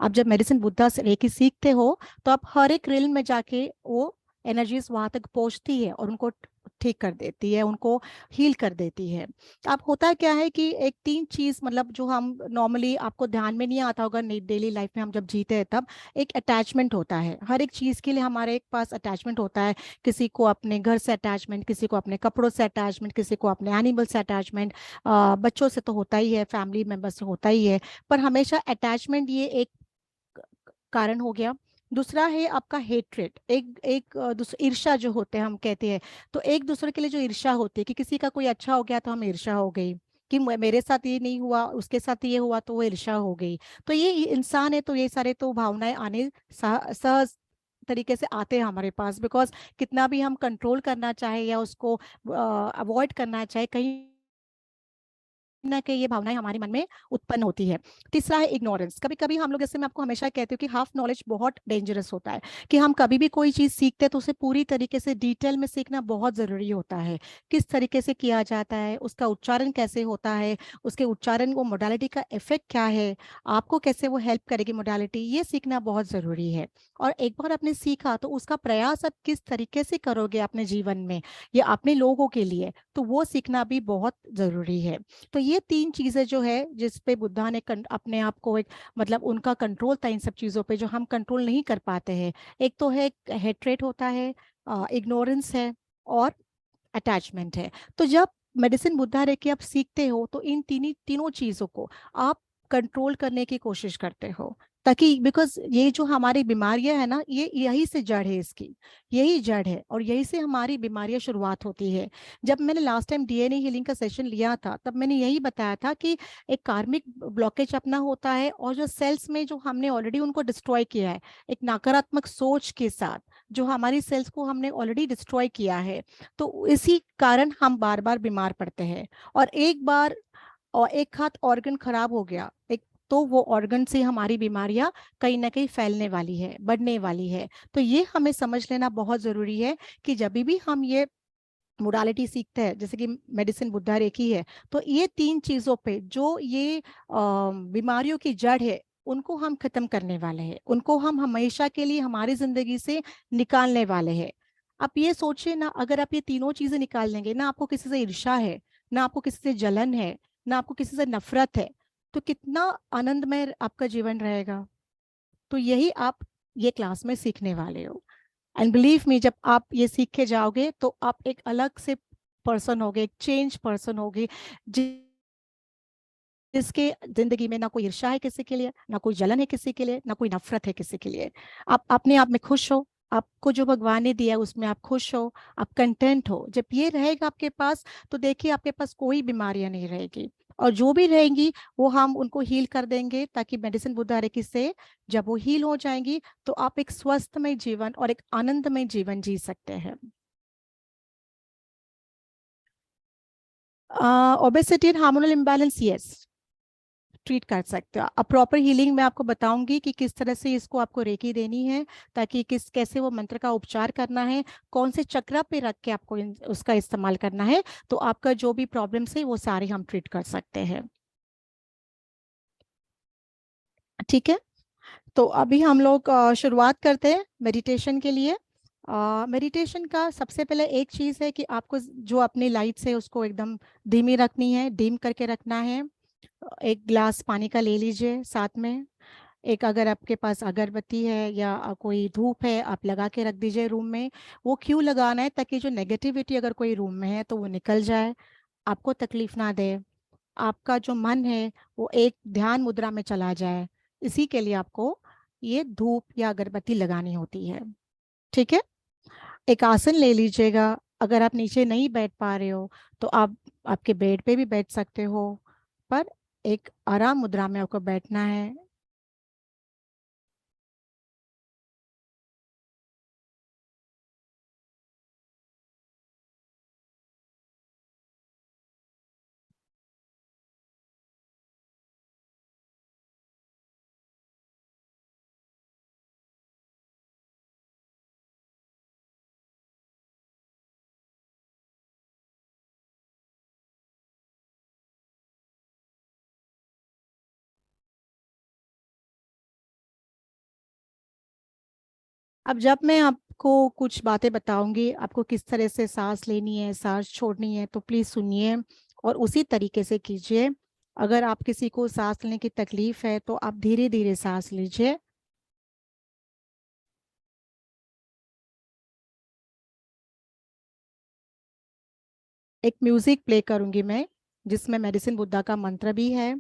आप जब मेडिसिन बुद्धा से रेकी सीखते हो तो आप हर एक रिलिम में जाके वो एनर्जीज वहां तक पहुंचती है और उनको ठीक कर देती है, उनको हील कर देती है। अब होता क्या है कि एक 3 चीज, मतलब जो हम नॉर्मली आपको ध्यान में नहीं आता होगा डेली लाइफ में हम जब जीते हैं तब, एक अटैचमेंट होता है। हर एक चीज के लिए हमारे एक पास अटैचमेंट होता है। किसी को अपने घर से अटैचमेंट, किसी को अपने कपड़ों से अटैचमेंट, किसी को अपने एनिमल से अटैचमेंट, बच्चों से तो होता ही है, फैमिली मेंबर से होता ही है। पर हमेशा अटैचमेंट ये एक कारण हो गया। दूसरा है आपका हेट्रेट, एक एक दूसरा ईर्ष्या जो होते हैं हम कहते हैं। तो एक दूसरे के लिए जो ईर्ष्या होती है कि किसी का कोई अच्छा हो गया तो हम ईर्ष्या हो गई, कि मेरे साथ ये नहीं हुआ उसके साथ ये हुआ तो वो ईर्ष्या हो गई। तो ये इंसान है तो ये सारे तो भावनाएं आने सहज तरीके से आते हैं हमारे पास। बिकॉज कितना भी हम कंट्रोल करना चाहे या उसको अवॉइड करना चाहे, कहीं ना कि ये भावनाएं हमारे मन में उत्पन्न होती है। तीसरा है इग्नोरेंस। कभी कभी हम लोग, जैसे मैं आपको हमेशा कहती हूँ कि हाफ नॉलेज बहुत डेंजरस होता है, कि हम कभी भी कोई चीज सीखते हैं तो उसे पूरी तरीके से डिटेल में सीखना बहुत जरूरी होता है। किस तरीके से किया जाता है, उसका उच्चारण कैसे होता है, उसके उच्चारण वो मोडालिटी का इफेक्ट क्या है, आपको कैसे वो हेल्प करेगी मोडालिटी, ये सीखना बहुत जरूरी है। और एक बार आपने सीखा तो उसका प्रयास आप किस तरीके से करोगे अपने जीवन में या अपने लोगों के लिए, तो वो सीखना भी बहुत जरूरी है। तो ये 3 चीजें जो है जिस पे बुद्धा ने अपने आप को एक, मतलब उनका कंट्रोल था इन सब चीजों पे जो हम कंट्रोल नहीं कर पाते हैं। एक तो है हेट्रेट होता है, इग्नोरेंस है और अटैचमेंट है। तो जब मेडिसिन बुद्धा रेकी आप सीखते हो तो इन तीनों चीजों को आप कंट्रोल करने की कोशिश करते हो, ताकि बिकॉज ये जो हमारी बीमारियां है ना, ये यही से जड़ है इसकी, यही जड़ है और यही से हमारी बीमारियां शुरुआत होती है। जब मैंने लास्ट टाइम डीएनए हीलिंग का सेशन लिया था तब मैंने यही बताया था कि एक कार्मिक ब्लॉकेज अपना होता है और जो सेल्स में जो हमने ऑलरेडी उनको डिस्ट्रॉय किया है एक नकारात्मक सोच के साथ, जो हमारी सेल्स को हमने ऑलरेडी डिस्ट्रॉय किया है, तो इसी कारण हम बार बार बीमार पड़ते हैं। और एक बार और एक हाथ ऑर्गन खराब हो गया एक, तो वो ऑर्गन से हमारी बीमारियां कहीं ना कहीं फैलने वाली है, बढ़ने वाली है। तो ये हमें समझ लेना बहुत जरूरी है कि जब भी हम ये मोडालिटी सीखते हैं, जैसे कि मेडिसिन बुद्धा रेकी है, तो ये 3 चीजों पे जो ये बीमारियों की जड़ है उनको हम खत्म करने वाले हैं, उनको हम हमेशा के लिए हमारी जिंदगी से निकालने वाले हैं। आप ये सोचिए ना, अगर आप ये तीनों चीजें निकाल लेंगे ना, आपको किसी से ईर्ष्या है, ना आपको किसी से जलन है, ना आपको किसी से नफरत है, तो कितना आनंदमय आपका जीवन रहेगा। तो यही आप ये क्लास में सीखने वाले हो। एंड बिलीव मी, जब आप ये सीख के जाओगे तो आप एक अलग से पर्सन होगे, एक चेंज पर्सन होगे, जिसके जिंदगी में ना कोई ईर्ष्या है किसी के लिए, ना कोई जलन है किसी के लिए, ना कोई नफरत है किसी के लिए। आप अपने आप में खुश हो, आपको जो भगवान ने दिया उसमें आप खुश हो, आप कंटेंट हो। जब ये रहेगा आपके पास तो देखिए आपके पास कोई बीमारियां नहीं रहेगी। और जो भी रहेंगी वो हम उनको हील कर देंगे, ताकि मेडिसिन बुद्धा रेकी से जब वो हील हो जाएंगी तो आप एक स्वस्थमय जीवन और एक आनंदमय जीवन जी सकते हैं। Obesity and hormonal imbalance, yes, treat कर सकते हो। अब प्रॉपर हीलिंग मैं आपको बताऊंगी कि किस तरह से इसको आपको रेकी देनी है, ताकि कैसे वो मंत्र का उपचार करना है, कौन से चक्र पे रख के आपको उसका इस्तेमाल करना है, तो आपका जो भी प्रॉब्लम्स है वो सारे हम ट्रीट कर सकते हैं। ठीक है, तो अभी हम लोग शुरुआत करते हैं मेडिटेशन के लिए। मेडिटेशन का सबसे पहले एक चीज़ है कि आपको जो अपनी लाइट्स है उसको एकदम धीमी रखनी है, डिम करके रखना है। एक ग्लास पानी का ले लीजिए, साथ में एक अगर आपके पास अगरबत्ती है या कोई धूप है आप लगा के रख दीजिए रूम में। वो क्यों लगाना है? ताकि जो नेगेटिविटी अगर कोई रूम में है तो वो निकल जाए, आपको तकलीफ ना दे, आपका जो मन है वो एक ध्यान मुद्रा में चला जाए। इसी के लिए आपको ये धूप या अगरबत्ती लगानी होती है। ठीक है, एक आसन ले लीजिएगा। अगर आप नीचे नहीं बैठ पा रहे हो तो आप आपके बेड पे भी बैठ सकते हो, पर एक आराम मुद्रा में आपको बैठना है। अब जब मैं आपको कुछ बातें बताऊंगी, आपको किस तरह से सांस लेनी है, सांस छोड़नी है, तो प्लीज सुनिए और उसी तरीके से कीजिए। अगर आप किसी को सांस लेने की तकलीफ है तो आप धीरे धीरे सांस लीजिए। एक म्यूजिक प्ले करूंगी मैं, जिसमें मेडिसिन बुद्धा का मंत्र भी है,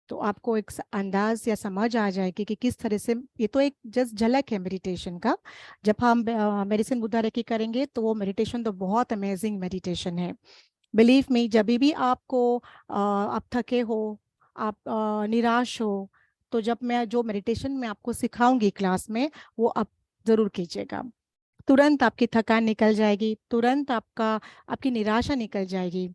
तो आपको एक अंदाज या समझ आ जाएगी कि किस तरह से। ये तो एक जस्ट झलक है मेडिटेशन का। जब हम मेडिसिन बुद्धा रेकी करेंगे तो वो मेडिटेशन तो बहुत अमेजिंग मेडिटेशन है। बिलीव मी, जब भी आपको आप थके हो, आप निराश हो, तो जब मैं जो मेडिटेशन मैं आपको सिखाऊंगी क्लास में, वो आप जरूर कीजिएगा। तुरंत आपकी थकान निकल जाएगी, तुरंत आपकी निराशा निकल जाएगी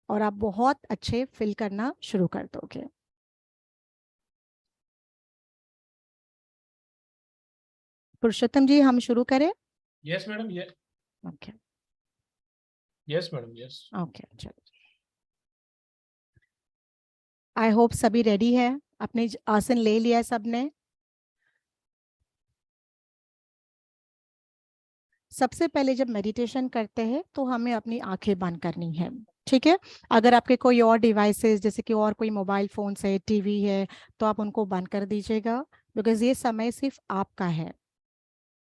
और आप बहुत अच्छे फील करना शुरू कर दोगे। पुरुषोत्तम जी, हम शुरू करें? यस मैडम, ये okay yes madam, yes. Okay, चलो। आई होप सभी रेडी है, अपने आसन ले लिया है सबने। सबसे पहले जब मेडिटेशन करते हैं तो हमें अपनी आंखें बंद करनी है। ठीक है, अगर आपके कोई और डिवाइसेस जैसे कि और कोई मोबाइल फोन है, टीवी है, तो आप उनको बंद कर दीजिएगा, बिकॉज ये समय सिर्फ आपका है।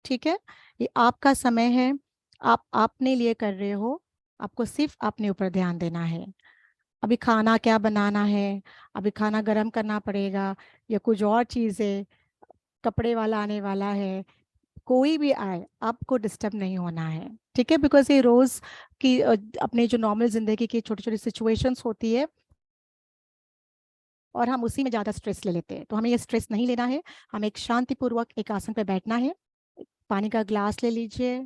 ठीक है, ये आपका समय है, आप अपने लिए कर रहे हो, आपको सिर्फ अपने ऊपर ध्यान देना है। अभी खाना क्या बनाना है, अभी खाना गर्म करना पड़ेगा या कुछ और चीज़ है, कपड़े वाला आने वाला है, कोई भी आए आपको डिस्टर्ब नहीं होना है। ठीक है, बिकॉज ये रोज की अपने जो नॉर्मल जिंदगी की छोटी छोटी सिचुएशंस होती है और हम उसी में ज़्यादा स्ट्रेस ले लेते हैं, तो हमें ये स्ट्रेस नहीं लेना है। हमें एक शांतिपूर्वक एक आसन पे बैठना है। पानी का ग्लास ले लीजिए,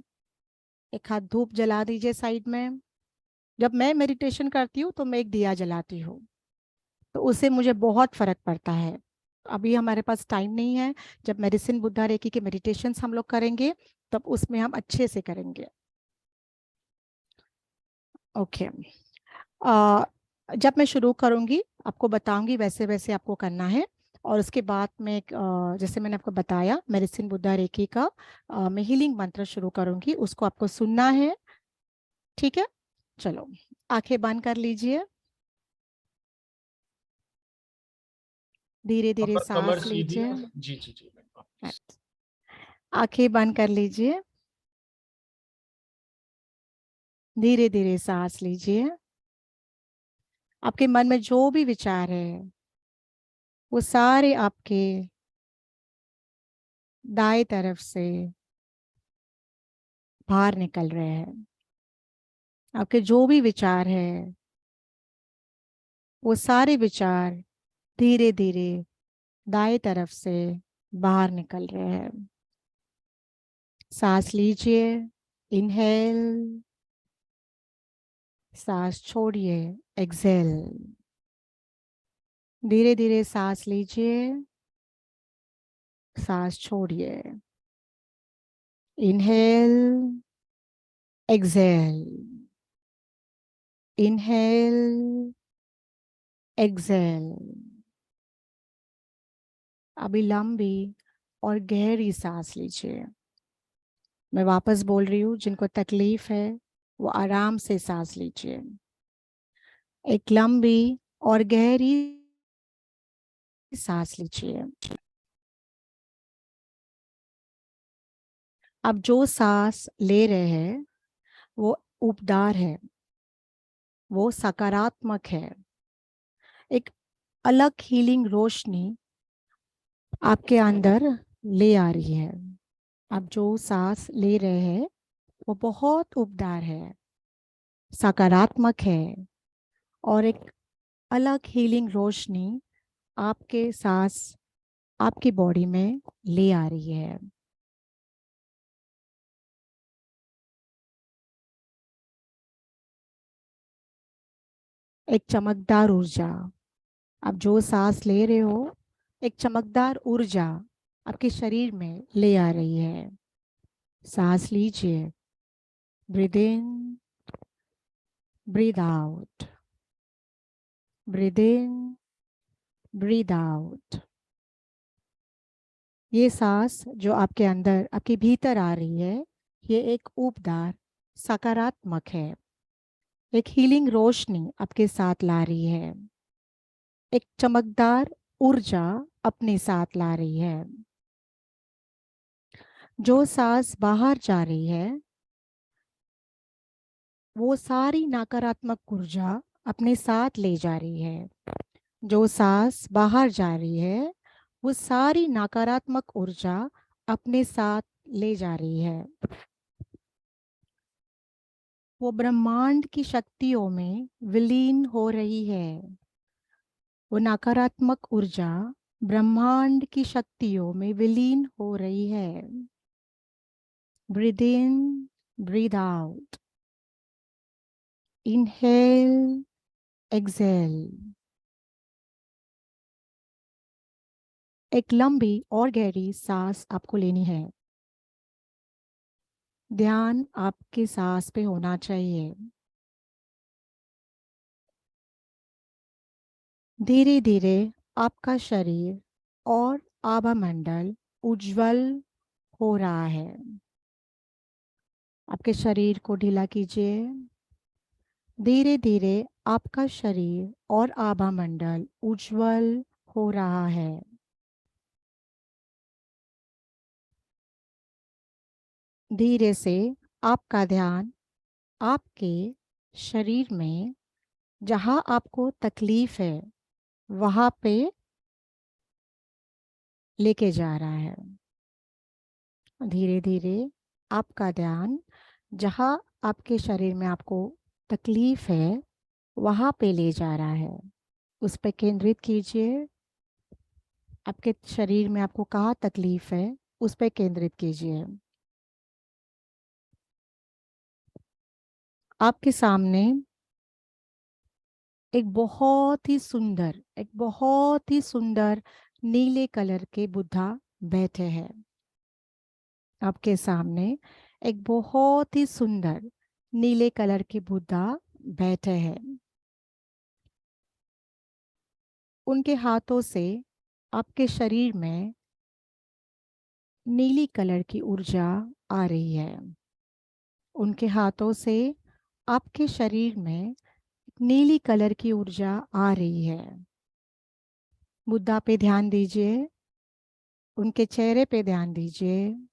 एक हाथ धूप जला दीजिए साइड में। जब मैं मेडिटेशन करती हूँ तो मैं एक दिया जलाती हूँ, तो उससे मुझे बहुत फर्क पड़ता है। अभी हमारे पास टाइम नहीं है, जब मेडिसिन बुद्धा रेकी के मेडिटेशंस हम लोग करेंगे तब उसमें हम अच्छे से करेंगे। ओके, जब मैं शुरू करूंगी आपको बताऊंगी, वैसे वैसे आपको करना है। और उसके बाद में जैसे मैंने आपको बताया मेडिसिन बुद्धा रेकी का मैं हीलिंग मंत्र शुरू करूंगी, उसको आपको सुनना है। ठीक है, चलो आंखें बंद कर लीजिए, धीरे धीरे कमर सांस सीधी, लीजिए। जी जी जी मैडम। आंखें बंद कर लीजिए, धीरे धीरे सांस लीजिए। आपके मन में जो भी विचार है वो सारे आपके दाएं तरफ से बाहर निकल रहे हैं। आपके जो भी विचार है वो सारे विचार धीरे धीरे दाएं तरफ से बाहर निकल रहे हैं। सांस लीजिए, इनहेल, सांस छोड़िए, एक्सेल। धीरे धीरे सांस लीजिए, सांस छोड़िए, इनहेल, एक्सेल, इनहेल, एक्सेल। अभी लंबी और गहरी सांस लीजिए। मैं वापस बोल रही हूँ, जिनको तकलीफ है वो आराम से सांस लीजिए। एक लंबी और गहरी सांस लीजिए। अब जो सांस ले रहे हैं वो उपदार है, वो सकारात्मक है। एक अलग हीलिंग रोशनी आपके अंदर ले आ रही है। आप जो सांस ले रहे हैं वो बहुत उपदार है, सकारात्मक है, और एक अलग हीलिंग रोशनी आपके सांस आपकी बॉडी में ले आ रही है। एक चमकदार ऊर्जा, आप जो सांस ले रहे हो, एक चमकदार ऊर्जा आपके शरीर में ले आ रही है। सांस लीजिए, breathe in, breathe out, breathe in, breathe out. ये सांस जो आपके अंदर, आपके भीतर आ रही है, ये एक उपदार सकारात्मक है। एक हीलिंग रोशनी आपके साथ ला रही है, एक चमकदार ऊर्जा अपने साथ ला रही है। जो सांस बाहर जा रही है वो सारी नकारात्मक ऊर्जा अपने साथ ले जा रही है। जो सांस बाहर जा रही है वो सारी नकारात्मक ऊर्जा अपने साथ ले जा रही है। वो ब्रह्मांड की शक्तियों में विलीन हो रही है। वो नकारात्मक ऊर्जा ब्रह्मांड की शक्तियों में विलीन हो रही है। Breathe in, breathe out, inhale, exhale. एक लंबी और गहरी सांस आपको लेनी है। ध्यान आपके सांस पे होना चाहिए। धीरे धीरे आपका शरीर और आभा मंडल उज्जवल हो रहा है। आपके शरीर को ढीला कीजिए। धीरे धीरे आपका शरीर और आभा मंडल उज्जवल हो रहा है। धीरे से आपका ध्यान आपके शरीर में जहां आपको तकलीफ है वहां पे लेके जा रहा है। धीरे धीरे आपका ध्यान जहां आपके शरीर में आपको तकलीफ है वहां पे ले जा रहा है। उस पर केंद्रित कीजिए। आपके शरीर में आपको कहाँ तकलीफ है उस पर केंद्रित कीजिए। आपके सामने एक बहुत ही सुंदर नीले कलर के बुद्धा बैठे हैं। आपके सामने एक बहुत ही सुंदर नीले कलर के बुद्धा बैठे हैं। उनके हाथों से आपके शरीर में नीली कलर की ऊर्जा आ रही है। उनके हाथों से आपके शरीर में नीली कलर की ऊर्जा आ रही है। बुद्धा पे ध्यान दीजिए, उनके चेहरे पे ध्यान दीजिए।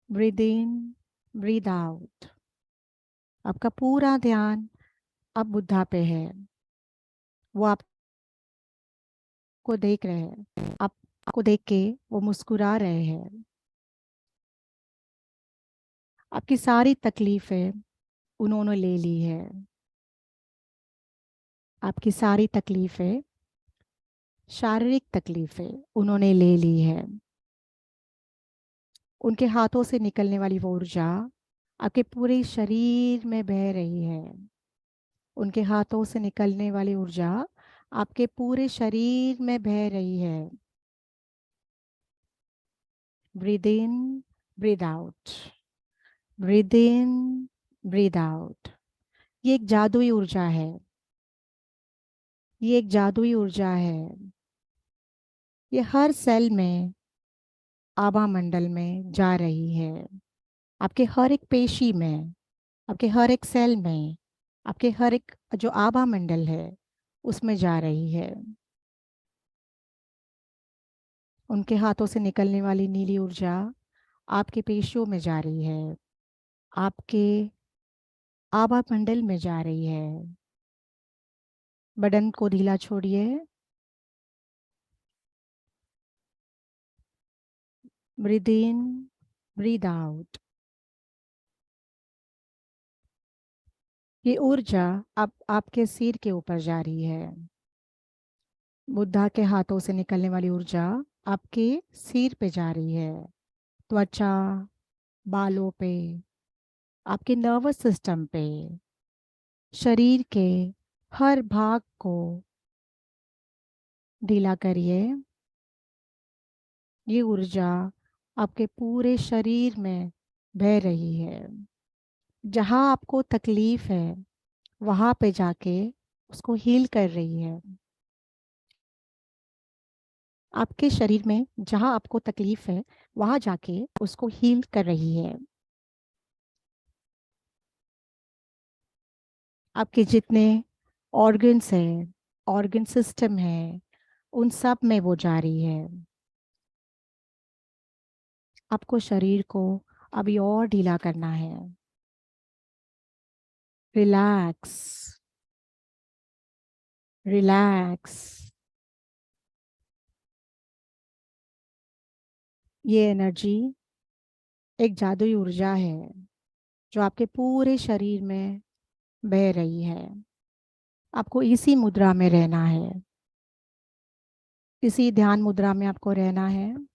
Breathe in, breathe out. आपका पूरा ध्यान अब बुद्धा पे है। वो आपको देख रहे हैं। आपको देख के वो मुस्कुरा रहे हैं। आपकी सारी तकलीफें उन्होंने ले ली है। आपकी सारी तकलीफें, शारीरिक तकलीफें उन्होंने ले ली है। उनके हाथों से निकलने वाली वो ऊर्जा आपके पूरे शरीर में बह रही है। उनके हाथों से निकलने वाली ऊर्जा आपके पूरे शरीर में बह रही है। Breathe in, breathe out, breathe in, breathe out. ये एक जादुई ऊर्जा है। ये एक जादुई ऊर्जा है। ये हर सेल में, आभा मंडल में जा रही है। आपके हर एक पेशी में, आपके हर एक सेल में, आपके हर एक जो आभा मंडल है उसमें जा रही है। उनके हाथों से निकलने वाली नीली ऊर्जा आपके पेशियों में जा रही है, आपके आभा मंडल में जा रही है। बदन को ढीला छोड़िए। Breathe in, breathe out. ये ऊर्जा अब आपके सिर के ऊपर जा रही है। बुद्धा के हाथों से निकलने वाली ऊर्जा आपके सिर पे जा रही है, त्वचा, बालों पे, आपके नर्वस सिस्टम पे, शरीर के हर भाग को ढीला करिए। ये ऊर्जा आपके पूरे शरीर में बह रही है। जहाँ आपको तकलीफ है वहाँ पे जाके उसको हील कर रही है। आपके शरीर में जहाँ आपको तकलीफ है वहाँ जाके उसको हील कर रही है। आपके जितने ऑर्गन्स हैं, ऑर्गन सिस्टम है, उन सब में वो जा रही है। आपको शरीर को अभी और ढीला करना है। Relax, relax. ये एनर्जी एक जादुई ऊर्जा है जो आपके पूरे शरीर में बह रही है। आपको इसी मुद्रा में रहना है, इसी ध्यान मुद्रा में आपको रहना है।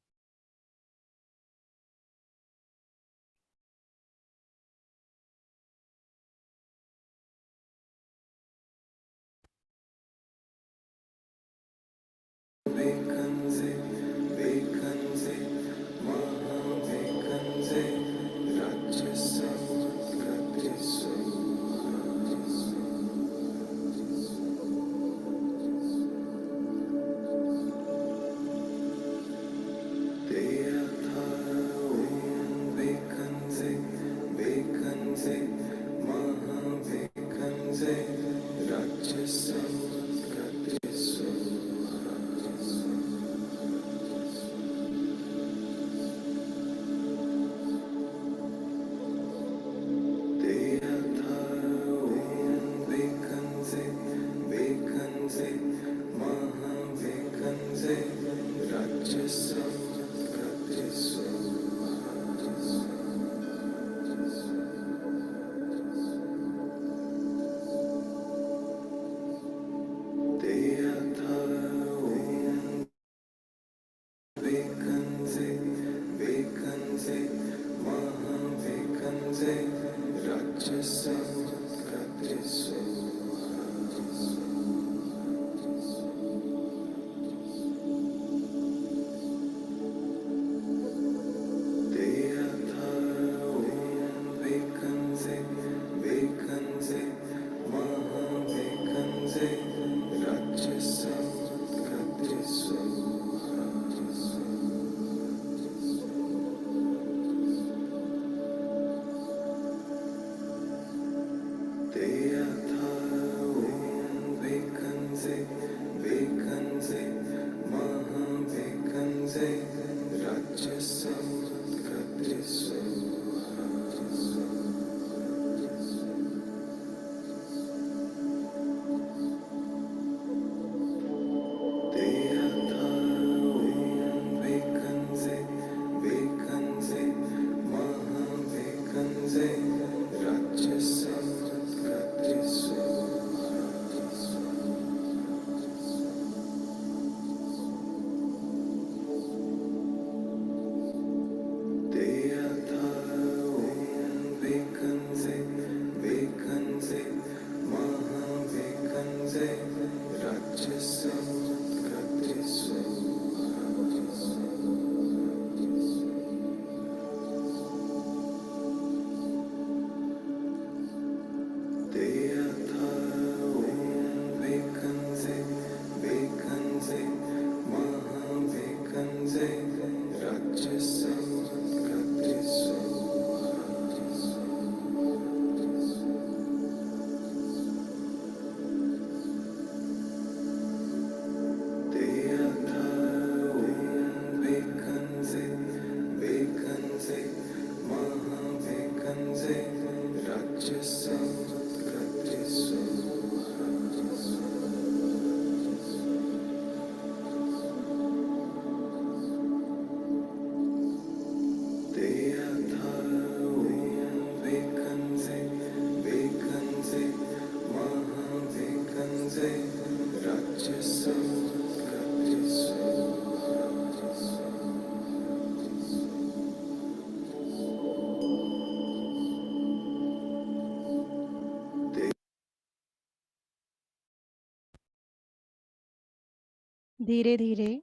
धीरे धीरे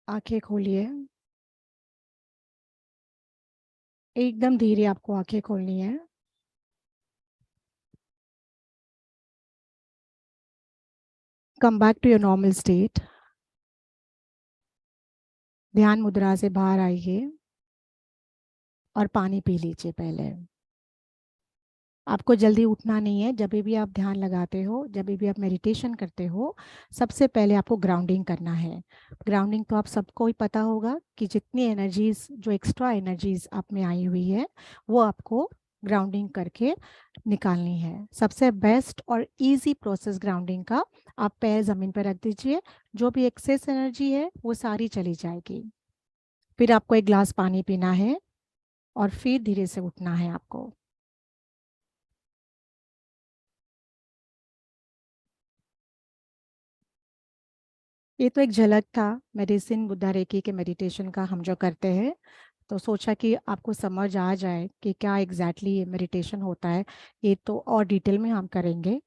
आंखें खोलिए, एकदम धीरे आपको आंखें खोलनी है। Come back to your normal state. ध्यान मुद्रा से बाहर आइए और पानी पी लीजिए। पहले आपको जल्दी उठना नहीं है। जब भी आप ध्यान लगाते हो, जब भी आप मेडिटेशन करते हो, सबसे पहले आपको ग्राउंडिंग करना है। ग्राउंडिंग तो आप सबको ही पता होगा कि जितनी एनर्जीज, जो एक्स्ट्रा एनर्जीज आप में आई हुई है, वो आपको ग्राउंडिंग करके निकालनी है। सबसे बेस्ट और इजी प्रोसेस ग्राउंडिंग का, आप पैर ज़मीन पर रख दीजिए, जो भी एक्सेस एनर्जी है वो सारी चली जाएगी। फिर आपको एक ग्लास पानी पीना है और फिर धीरे से उठना है आपको। ये तो एक झलक था मेडिसिन बुद्धा रेकी के मेडिटेशन का हम जो करते हैं, तो सोचा कि आपको समझ आ जाए कि क्या एग्जैक्टली ये मेडिटेशन होता है। ये तो और डिटेल में हम करेंगे,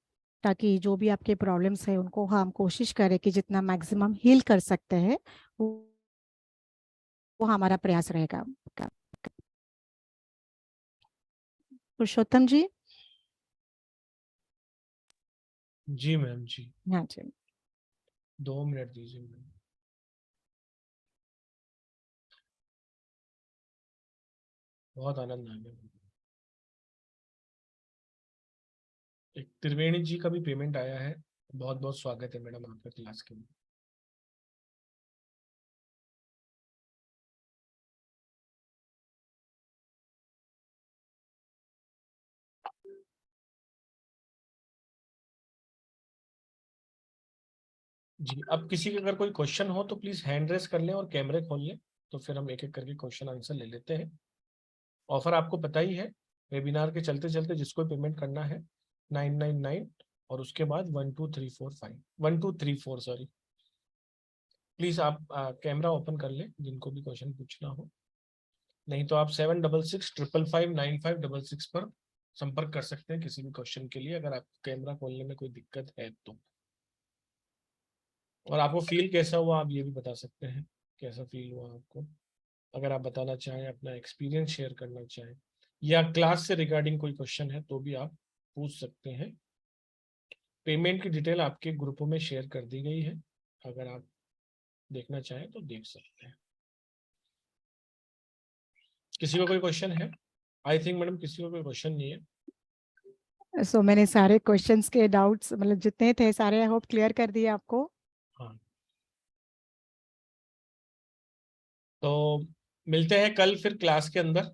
ताकि जो भी आपके प्रॉब्लम्स है उनको हम कोशिश करें कि जितना मैक्सिमम हील कर सकते हैं वो हमारा प्रयास रहेगा। पुरुषोत्तम जी। जी मैम जी, हाँ जी। 2 मिनट दीजिए मैम। बहुत आनंद आ गया। एक त्रिवेणी जी का भी पेमेंट आया है। बहुत बहुत स्वागत है मैडम आपका क्लास के लिए। जी, अब किसी का अगर कोई क्वेश्चन हो तो प्लीज हैंड रेस कर लें और कैमरे खोल लें, तो फिर हम एक एक करके क्वेश्चन आंसर ले लेते हैं। ऑफर आपको पता ही है, वेबिनार के चलते चलते जिसको पेमेंट करना है 999 और उसके बाद 1234 सॉरी। प्लीज आप कैमरा ओपन कर लें जिनको भी क्वेश्चन पूछना हो, नहीं तो आप 7665559566 पर संपर्क कर सकते हैं किसी भी क्वेश्चन के लिए, अगर आप कैमरा खोलने में कोई दिक्कत है तो। और आपको फील कैसा हुआ आप ये भी बता सकते हैं, कैसा फील हुआ आपको, अगर आप बताना चाहें, अपना एक्सपीरियंस शेयर करना चाहें, या क्लास से रिगार्डिंग कोई क्वेश्चन है तो भी आप पूछ सकते हैं। पेमेंट की डिटेल आपके ग्रुपों में शेयर कर दी गई है, अगर आप देखना चाहें तो देख सकते हैं। किसी को कोई क्वेश्चन है? आई थिंक मैडम किसी को कोई क्वेश्चन नहीं है। सो मैंने सारे क्वेश्चंस के डाउट्स, मतलब जितने थे सारे, आई होप क्लियर कर दिए आपको। हाँ, तो मिलते हैं कल फिर क्लास के अंदर।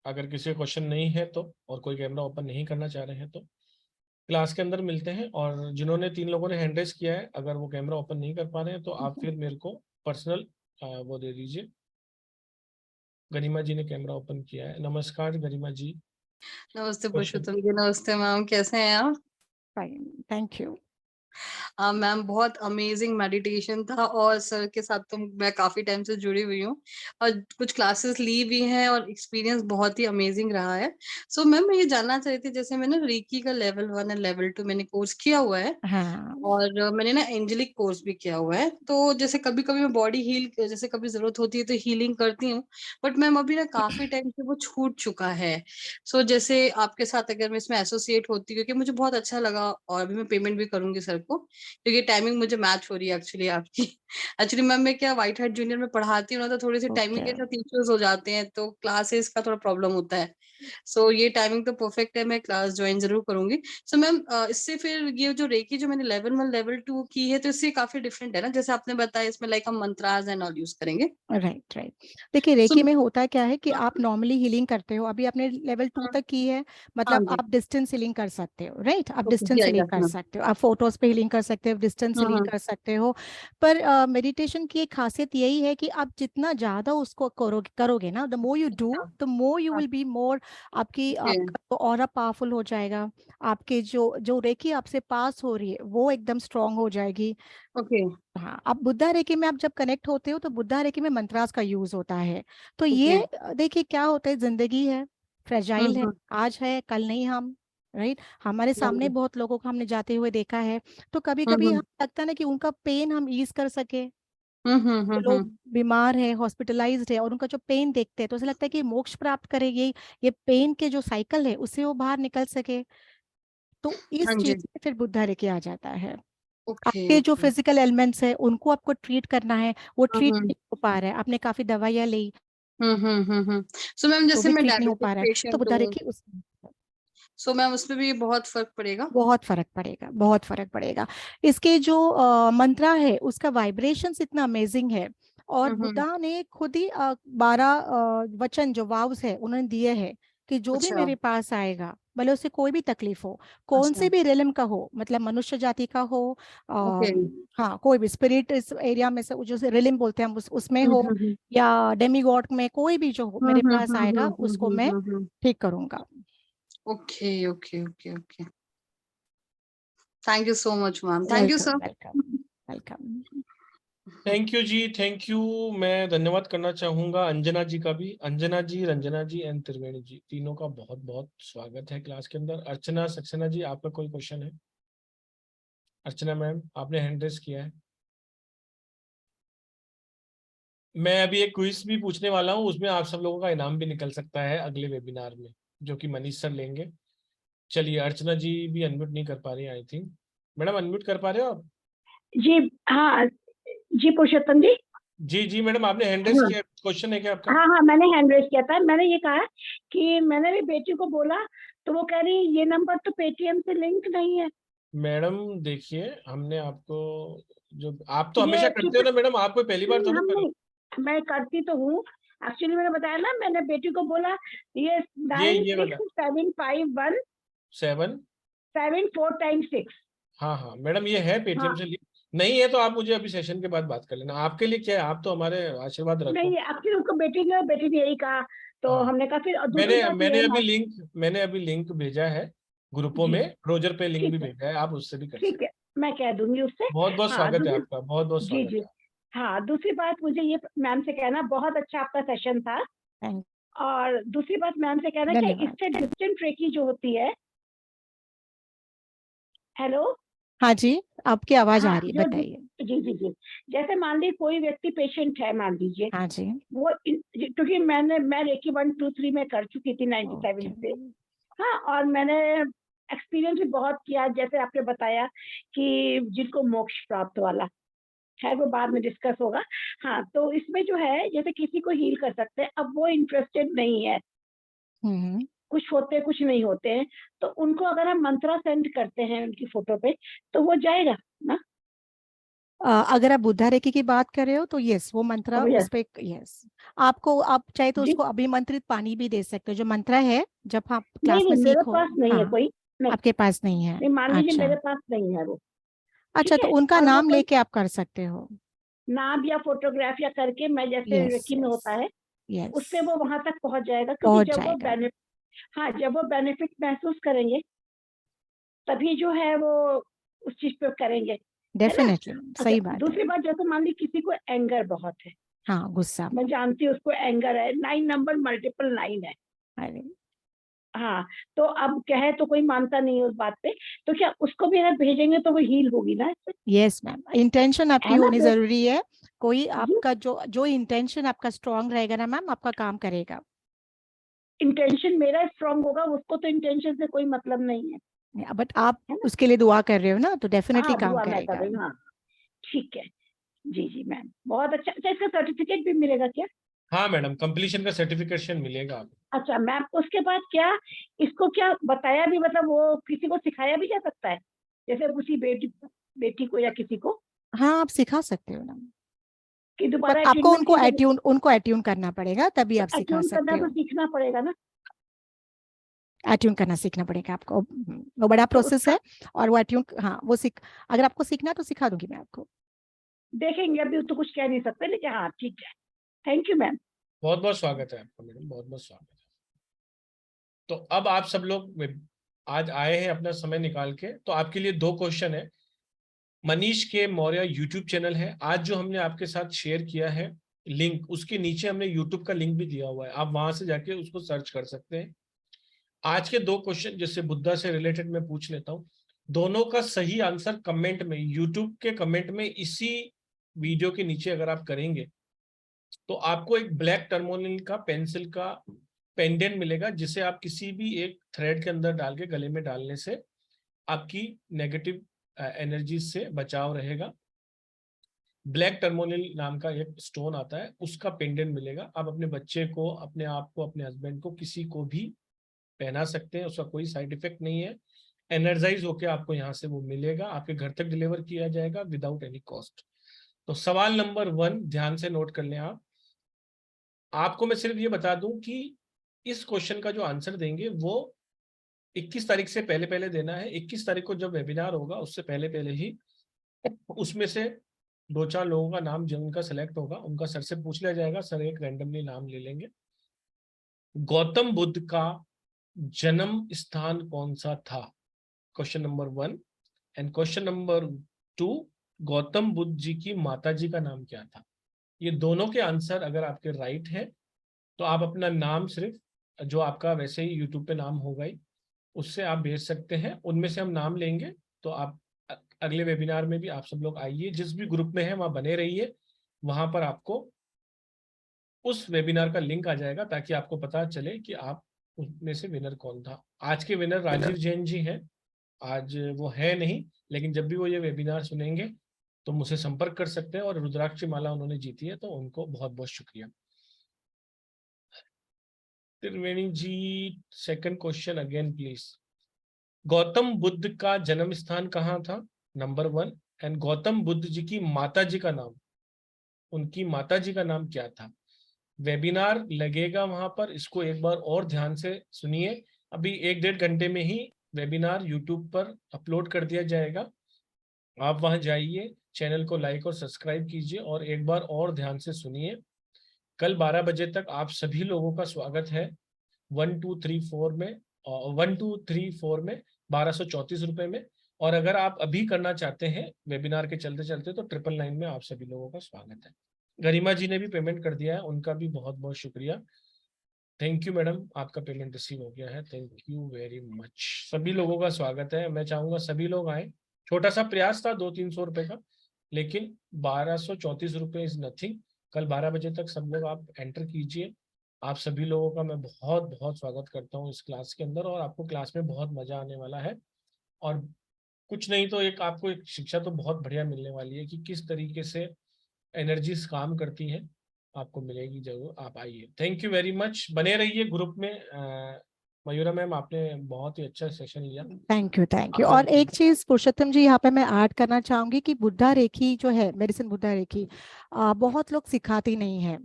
अगर किसी का क्वेश्चन नहीं है तो, और कोई कैमरा ओपन नहीं करना चाह रहे हैं तो क्लास के अंदर मिलते हैं। और जिन्होंने 3 लोगों ने हैंड रेस किया है, अगर वो कैमरा ओपन नहीं कर पा रहे हैं तो आप फिर मेरे को पर्सनल वो दे दीजिए। गरिमा जी ने कैमरा ओपन किया है। नमस्कार गरिमा जी। नमस्ते पुरुषोत्तम जी, नमस्ते मैम, कैसे हैं आप? Fine, thank you. मैम बहुत अमेजिंग मेडिटेशन था और सर के साथ तो मैं काफी टाइम से जुड़ी हुई हूँ और कुछ क्लासेस ली भी हैं और एक्सपीरियंस बहुत ही अमेजिंग रहा है। सो मैम मैं ये जानना चाह रही थी, जैसे मैंने रेकी का लेवल 1 और लेवल 2 मैंने कोर्स किया हुआ है हाँ। और मैंने ना एंजेलिक कोर्स भी किया हुआ है। तो जैसे कभी कभी मैं बॉडी हील, जैसे कभी जरूरत होती है तो हीलिंग करती हूँ, बट मैम अभी ना काफी टाइम से वो छूट चुका है। सो जैसे आपके साथ अगर मैं इसमें एसोसिएट होती, क्योंकि मुझे बहुत अच्छा लगा और अभी मैं पेमेंट भी करूंगी सर को, क्योंकि टाइमिंग मुझे मैच हो रही है एक्चुअली आपकी। एक्चुअली मैम मैं क्या व्हाइट हेड जूनियर में पढ़ाती हूँ ना, तो थोड़ी सी टाइमिंग ओके। के साथ इश्यूज हो जाते हैं, तो क्लासेस का थोड़ा प्रॉब्लम होता है। सो ये टाइमिंग तो परफेक्ट है, मैं क्लास ज्वाइन जरूर करूंगी। सो मैम इससे फिर ये जो रेकी जो मैंने लेवल 1 लेवल 2 की है, तो इससे काफी डिफरेंट है ना, जैसे आपने बताया इसमें लाइक हम मंत्रास एंड ऑल यूज करेंगे। Right right. देखिए सो रेकी में होता क्या है कि आप नॉर्मली हीलिंग करते हो, अभी आपने लेवल 2 तक की है, हाँ मतलब जी, आप डिस्टेंस हीलिंग कर सकते हो। राइट, आप ओके, डिस्टेंस हीलिंग यस कर मैम। सकते हो, आप फोटोज पे हीलिंग कर सकते हो, डिस्टेंस हीलिंग कर सकते हो। पर मेडिटेशन की एक खासियत यही है कि आप जितना ज्यादा उसको करोगे ना, the more you do the more you will be more, आपकी ओके, आपका ऑरा पावरफुल हो जाएगा। आपके जो जो रेकी आपसे पास हो रही है वो एकदम स्ट्रांग हो जाएगी। ओके, हाँ, अब बुद्धा रेकी में आप जब कनेक्ट होते हो तो बुद्धा रेकी में मंत्रास का यूज होता है। तो ओके, ये देखिए क्या होता है, जिंदगी है, फ्रेजाइल है, आज है कल नहीं हम। राइट। हमारे सामने हम्म बहुत लोगों को हमने जाते हुए देखा है, तो कभी कभी हम्म हम लगता है ना कि उनका पेन हम ईज कर सके। जो हम्म। लोग बीमार है, हॉस्पिटलाइज्ड है, और उनका जो पेन देखते हैं तो ऐसा लगता है कि मोक्ष प्राप्त करेगी, ये पेन के जो साइकिल है उससे वो बाहर निकल सके। तो हाँ इस जी। चीज में फिर बुद्धा लेके आ जाता है। ओके आपके जो ओके। फिजिकल एलिमेंट्स है उनको आपको ट्रीट करना है, वो ट्रीट हम्म नहीं हो पा रहा है, आपने काफी दवाइयाँ ली सो मैम तो जैसे भी मैं ट्रीट नहीं हो डायबिटिक पा रहा है, तो पेशेंट बुद्धा हूँ, रेकी उस सो मैम उसमें भी बहुत फर्क पड़ेगा। बहुत फर्क पड़ेगा, बहुत फर्क पड़ेगा। इसके जो मंत्रा है उसका वाइब्रेशंस इतना अमेजिंग है। और हम्म। बुद्धा ने खुद ही 12 वचन जो वाव्स है उन्होंने दिए हैं कि जो भी अच्छा मेरे पास आएगा, भले उसे कोई भी तकलीफ हो, कौन अच्छा। से भी रिलम का हो, मतलब मनुष्य जाति का हो, ओके। हाँ कोई भी स्पिरिट इस एरिया में से जो रिलम बोलते हैं हम उसमें हो, हम्म या डेमीगॉड में कोई भी जो हो मेरे पास आएगा उसको मैं ठीक करूंगा। Okay okay okay okay. Thank you so much ma'am, thank you welcome, sir. Welcome, welcome. Thank you ji, thank you. मैं धन्यवाद करना चाहूंगा अंजना जी का भी। अंजना जी, रंजना जी एंड त्रिवेणी जी, तीनों का बहुत बहुत स्वागत है क्लास के अंदर। अर्चना सक्सेना जी, आपका कोई क्वेश्चन है? अर्चना मैम, आपने हैंड रेस किया है। मैं अभी एक क्विज भी पूछने वाला हूँ, उसमें आप सब लोगों का इनाम भी निकल सकता है अगले वेबिनार में, जो कि मनीष सर लेंगे। चलिए, अर्चना जी भी अनम्यूट नहीं कर पा रही, आई थिंक। मैडम अनम्यूट कर पा रहे हो आप? जी हाँ जी पुरुषोत्तम जी। जी जी मैडम, आपने हैंड रेस हाँ किया, क्वेश्चन है क्या आपका? हाँ हाँ मैंने हैंड रेस किया था। मैंने ये कहा कि मैंने भी बेटी को बोला तो वो कह रही ये नंबर तो पेटीएम से लिंक नहीं है। मैडम देखिए, हमने आपको, जो आप तो ये हमेशा करते हो एक्चुअली ना मैडम, आप कोई पहली बार थोड़ी हम कर रहे नहीं, मैं करती तो हूँ। एक्चुअली मैंने बताया ना, मैंने बेटी को बोला ये हो। 9 ये वाला 6 7 5 1 7। 7 4 टाइम्स 6। हाँ हाँ मैडम, ये है पेटीएम हाँ से लिंक। नहीं है तो आप मुझे अभी सेशन के बाद बात कर लेना। आपके लिए क्या है, आप तो हमारे आशीर्वाद रखो। नहीं, एक्चुअली उसको बेटी ने यही कहा तो हाँ, हमने कहा। फिर और दूसरी मैंने बात ये मैंने है अभी लिंक मैंने अभी लिंक भेजा है ग्रुपों जी में, रोजर पे लिंक भी ठीक है, भेजा है, आप उससे भी कर ठीक सकते है, मैं कह दूंगी उससे। हैं। बहुत बहुत हाँ स्वागत है दूसरी, आपका, बहुत बहुत जी स्वागत जी, है। हाँ दूसरी बात मुझे ये मैम से कहना, बहुत अच्छा आपका सेशन था। थैंक, और दूसरी बात मैम से कहना कि धन्यवाद। इससे डिस्टेंट रेकी जो होती है। हेलो। हाँ जी, आपकी आवाज हाँ आ रही है, जो बताइए। जी जी जी, जैसे मान लीजिए कोई व्यक्ति पेशेंट है, मान लीजिए हाँ जी। वो क्योंकि मैं रेकी 1 2 3 में कर चुकी थी 97 ओके। से। हाँ, और मैंने एक्सपीरियंस भी बहुत किया, जैसे आपने बताया कि जिनको मोक्ष प्राप्त वाला है, वो बाद में डिस्कस होगा। हाँ, तो इसमें जो है जैसे किसी को हील कर सकते हैं, अब वो इंटरेस्टेड नहीं है, हम्म। कुछ होते हैं कुछ नहीं होते हैं, तो उनको अगर हम मंत्रा सेंड करते हैं उनकी फोटो पे तो वो जाएगा ना। अगर आप बुद्धा रेकी की बात कर रहे हो तो यस, वो मंत्रा भैया उस पे, यस। आपको, आप चाहे तो जी, उसको अभिमंत्रित पानी भी दे सकते हो, जो मंत्रा है जब आप नहीं क्लास में नहीं मेरे सीखो। पास नहीं है हाँ, कोई। नहीं आपके पास नहीं है। नहीं, मान लीजिए अच्छा, मेरे पास नहीं है वो। अच्छा, ठीक तो है, उनका और वो नाम कोई लेके आप कर सकते हो। नाम या फोटोग्राफ या करके, मैं जैसे यस, रेकी में यस, होता है यस, उससे वो वहां तक पहुंच जाएगा, क्योंकि पहुंच जब वो जाएगा। हाँ जब वो बेनिफिट महसूस करेंगे तभी जो है वो उस चीज पे करेंगे, है ना। डेफिनेटली, अच्छा, सही बात है। दूसरी बात, जैसे मान ली किसी को एंगर बहुत है, हाँ, गुस्सा। मैं जानती हूँ उसको एंगर है, 9 नंबर मल्टीपल 9 है। अरे, हाँ, तो अब कहे तो कोई मानता नहीं है उस बात पे, तो क्या उसको भी अगर भेजेंगे तो वो हील होगी ना इससे, यस मैम, इंटेंशन आपकी है ना। होनी फिर जरूरी है। कोई जी, आपका जो जो इंटेंशन आपका स्ट्रांग रहेगा ना मैम, आपका काम करेगा। इंटेंशन मेरा स्ट्रांग होगा, उसको तो इंटेंशन से कोई मतलब नहीं बट आप है ना। उसके लिए दुआ कर रहे हो ना, तो डेफिनेटली हाँ काम दुआ मैं कर करेगा। रही हूँ, हाँ ठीक है। जी जी मैम, बहुत अच्छा। अच्छा, इसका सर्टिफिकेट भी मिलेगा क्या? हाँ मैडम, कंप्लीशन का सर्टिफिकेशन मिलेगा आपको। अच्छा मैम, उसके बाद क्या इसको क्या बताया भी, मतलब वो किसी को सिखाया भी जा सकता है, जैसे उसी बेटी को या किसी को, हाँ, आप सिखा सकते हो ना, कि पर दोबारा आपको अटेंडमेंट की जरूरत। उनको एट्यून करना पड़ेगा, तभी तो आप सिखा अटेंड करना सकते तो हो। सीखना पड़ेगा ना। एट्यून करना सीखना पड़ेगा आपको, वो बड़ा तो प्रोसेस उसका है। और वो एट्यून, हाँ वो सीख, अगर आपको सीखना है तो सिखा दूंगी मैं आपको। देखेंगे, अभी तो कुछ कह नहीं सकते, लेकिन हाँ ठीक है। Thank you ma'am. बहुत बहुत स्वागत है आपका मैडम, बहुत बहुत स्वागत है। तो अब आप सब लोग आज आए हैं अपना समय निकाल के, तो आपके लिए दो क्वेश्चन है। मनीष के मौर्य यूट्यूब चैनल है, आज जो हमने आपके साथ शेयर किया है लिंक, उसके नीचे हमने यूट्यूब का लिंक भी दिया हुआ है, आप वहां से जाके उसको सर्च कर सकते हैं। आज के 2 क्वेश्चन जिससे बुद्धा से रिलेटेड मैं पूछ लेता हूँ, दोनों का सही आंसर कमेंट में, यूट्यूब के कमेंट में इसी वीडियो के नीचे अगर आप करेंगे तो आपको एक ब्लैक टर्मोनिल का पेंसिल का पेंडेंट मिलेगा, जिसे आप किसी भी एक थ्रेड के अंदर डाल के गले में डालने से आपकी नेगेटिव एनर्जी से बचाव रहेगा। ब्लैक टर्मोनिल नाम का एक स्टोन आता है, उसका पेंडेंट मिलेगा। आप अपने बच्चे को, अपने आप को, अपने हस्बैंड को, किसी को भी पहना सकते हैं, उसका कोई साइड इफेक्ट नहीं है। एनर्जाइज होके आपको यहाँ से वो मिलेगा, आपके घर तक डिलीवर किया जाएगा विदाउट एनी कॉस्ट। तो सवाल नंबर 1 ध्यान से नोट कर लें आप। आपको मैं सिर्फ ये बता दूं कि इस क्वेश्चन का जो आंसर देंगे वो 21 तारीख से पहले पहले देना है। 21 तारीख को जब वेबिनार होगा उससे पहले पहले ही उसमें से 2-4 लोगों का नाम जिनका सेलेक्ट होगा उनका सर से पूछ लिया जाएगा, सर एक रैंडमली नाम ले लेंगे। गौतम बुद्ध का जन्म स्थान कौन सा था, question number 1। And question number 2, Gautam Buddha ji की माता जी का नाम क्या था। ये दोनों के आंसर अगर आपके राइट है तो आप अपना नाम सिर्फ जो आपका वैसे ही यूट्यूब पे नाम होगा ही उससे आप भेज सकते हैं, उनमें से हम नाम लेंगे। तो आप अगले वेबिनार में भी आप सब लोग आइए, जिस भी ग्रुप में है वहां बने रहिए, वहां पर आपको उस वेबिनार का लिंक आ जाएगा ताकि आपको पता चले कि आप उसमें से विनर कौन था। आज के विनर राजीव जैन जी हैं, आज वो है नहीं, लेकिन जब भी वो ये वेबिनार सुनेंगे तो मुझसे संपर्क कर सकते हैं। और रुद्राक्ष माला उन्होंने जीती है, तो उनको बहुत बहुत शुक्रिया। Triveni ji, second question again please. Gautam Buddha का जन्म स्थान कहाँ था, नंबर 1। एंड गौतम बुद्ध जी की माता जी का नाम, उनकी माता जी का नाम क्या था। वेबिनार लगेगा वहां पर, इसको एक बार और ध्यान से सुनिए। अभी 1-1.5 घंटे में ही वेबिनार यूट्यूब पर अपलोड कर दिया जाएगा। आप वहां जाइए, चैनल को लाइक और सब्सक्राइब कीजिए और एक बार और ध्यान से सुनिए। कल 12 बजे तक आप सभी लोगों का स्वागत है 1 2 3 4 में, 1 2 3 4 में 1234 रुपए में। और अगर आप अभी करना चाहते हैं वेबिनार के चलते चलते तो 999 में आप सभी लोगों का स्वागत है। गरिमा जी ने भी पेमेंट कर दिया है, उनका भी बहुत बहुत शुक्रिया। थैंक यू मैडम, आपका पेमेंट रिसीव हो गया है, थैंक यू वेरी मच। सभी लोगों का स्वागत है, मैं चाहूंगा सभी लोग आए। छोटा सा प्रयास था 200-300 रुपए का, लेकिन 1234 रुपए इज नथिंग। कल 12 बजे तक सब लोग आप एंटर कीजिए। आप सभी लोगों का मैं बहुत बहुत स्वागत करता हूँ इस क्लास के अंदर, और आपको क्लास में बहुत मजा आने वाला है। और कुछ नहीं तो आपको एक शिक्षा तो बहुत बढ़िया मिलने वाली है कि किस तरीके से एनर्जीज काम करती हैं, आपको मिलेगी जरूर। आप आइए, थैंक यू वेरी मच, बने रहिए ग्रुप में। मयूरा मैम, आपने बहुत ही अच्छा सेशन लिया, थैंक यू। और एक चीज पुरुषोत्तम जी यहाँ पे मैं ऐड करना चाहूंगी कि बुद्धा रेखी जो है, मेडिसिन बुद्धा रेखी, बहुत लोग सिखाती नहीं है।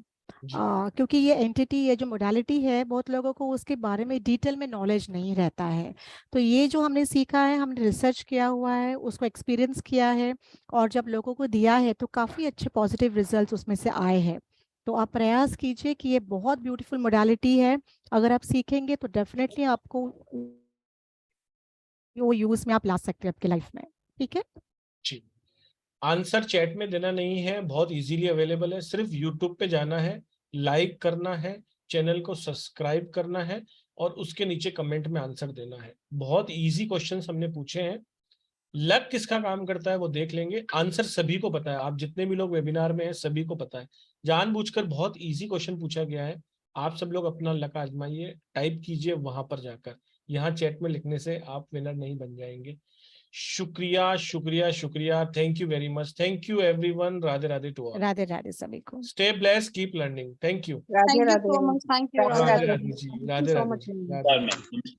क्योंकि ये एंटिटी, ये जो मोडालिटी है, बहुत लोगों को उसके बारे में डिटेल में नॉलेज नहीं रहता है। तो ये जो हमने सीखा है, हमने रिसर्च किया हुआ है, उसको एक्सपीरियंस किया है, और जब लोगों को दिया है तो काफ़ी अच्छे पॉजिटिव रिजल्ट्स उसमें से आए हैं। तो आप प्रयास कीजिए कि ये बहुत ब्यूटीफुल मोडालिटी है, अगर आप सीखेंगे तो डेफिनेटली आपको वो यूज में आप ला सकते हैं आपके लाइफ में। ठीक है जी, आंसर चैट में देना नहीं है, बहुत इजीली अवेलेबल है। सिर्फ यूट्यूब पे जाना है, लाइक करना है, चैनल को सब्सक्राइब करना है और उसके नीचे कमेंट में आंसर देना है। बहुत इजी क्वेश्चंस हमने पूछे हैं। लक किसका काम करता है वो देख लेंगे, आंसर सभी को पता है। आप जितने भी लोग वेबिनार में हैं सभी को पता है, जानबूझकर बहुत इजी क्वेश्चन पूछा गया है। आप सब लोग अपना लक आजमाइए, टाइप कीजिए वहां पर जाकर, यहाँ चैट में लिखने से आप विनर नहीं बन जाएंगे। शुक्रिया शुक्रिया शुक्रिया, thank you very much, thank you everyone. Radhe Radhe to all, Radhe Radhe सभी को। Stay blessed, keep learning, thank you. Radhe Thank you Radhe so much. Thank you, Radhe Radhe Radha. Radhe Radhe ji, Thank you Radhe so Radhe much. जी, राधे।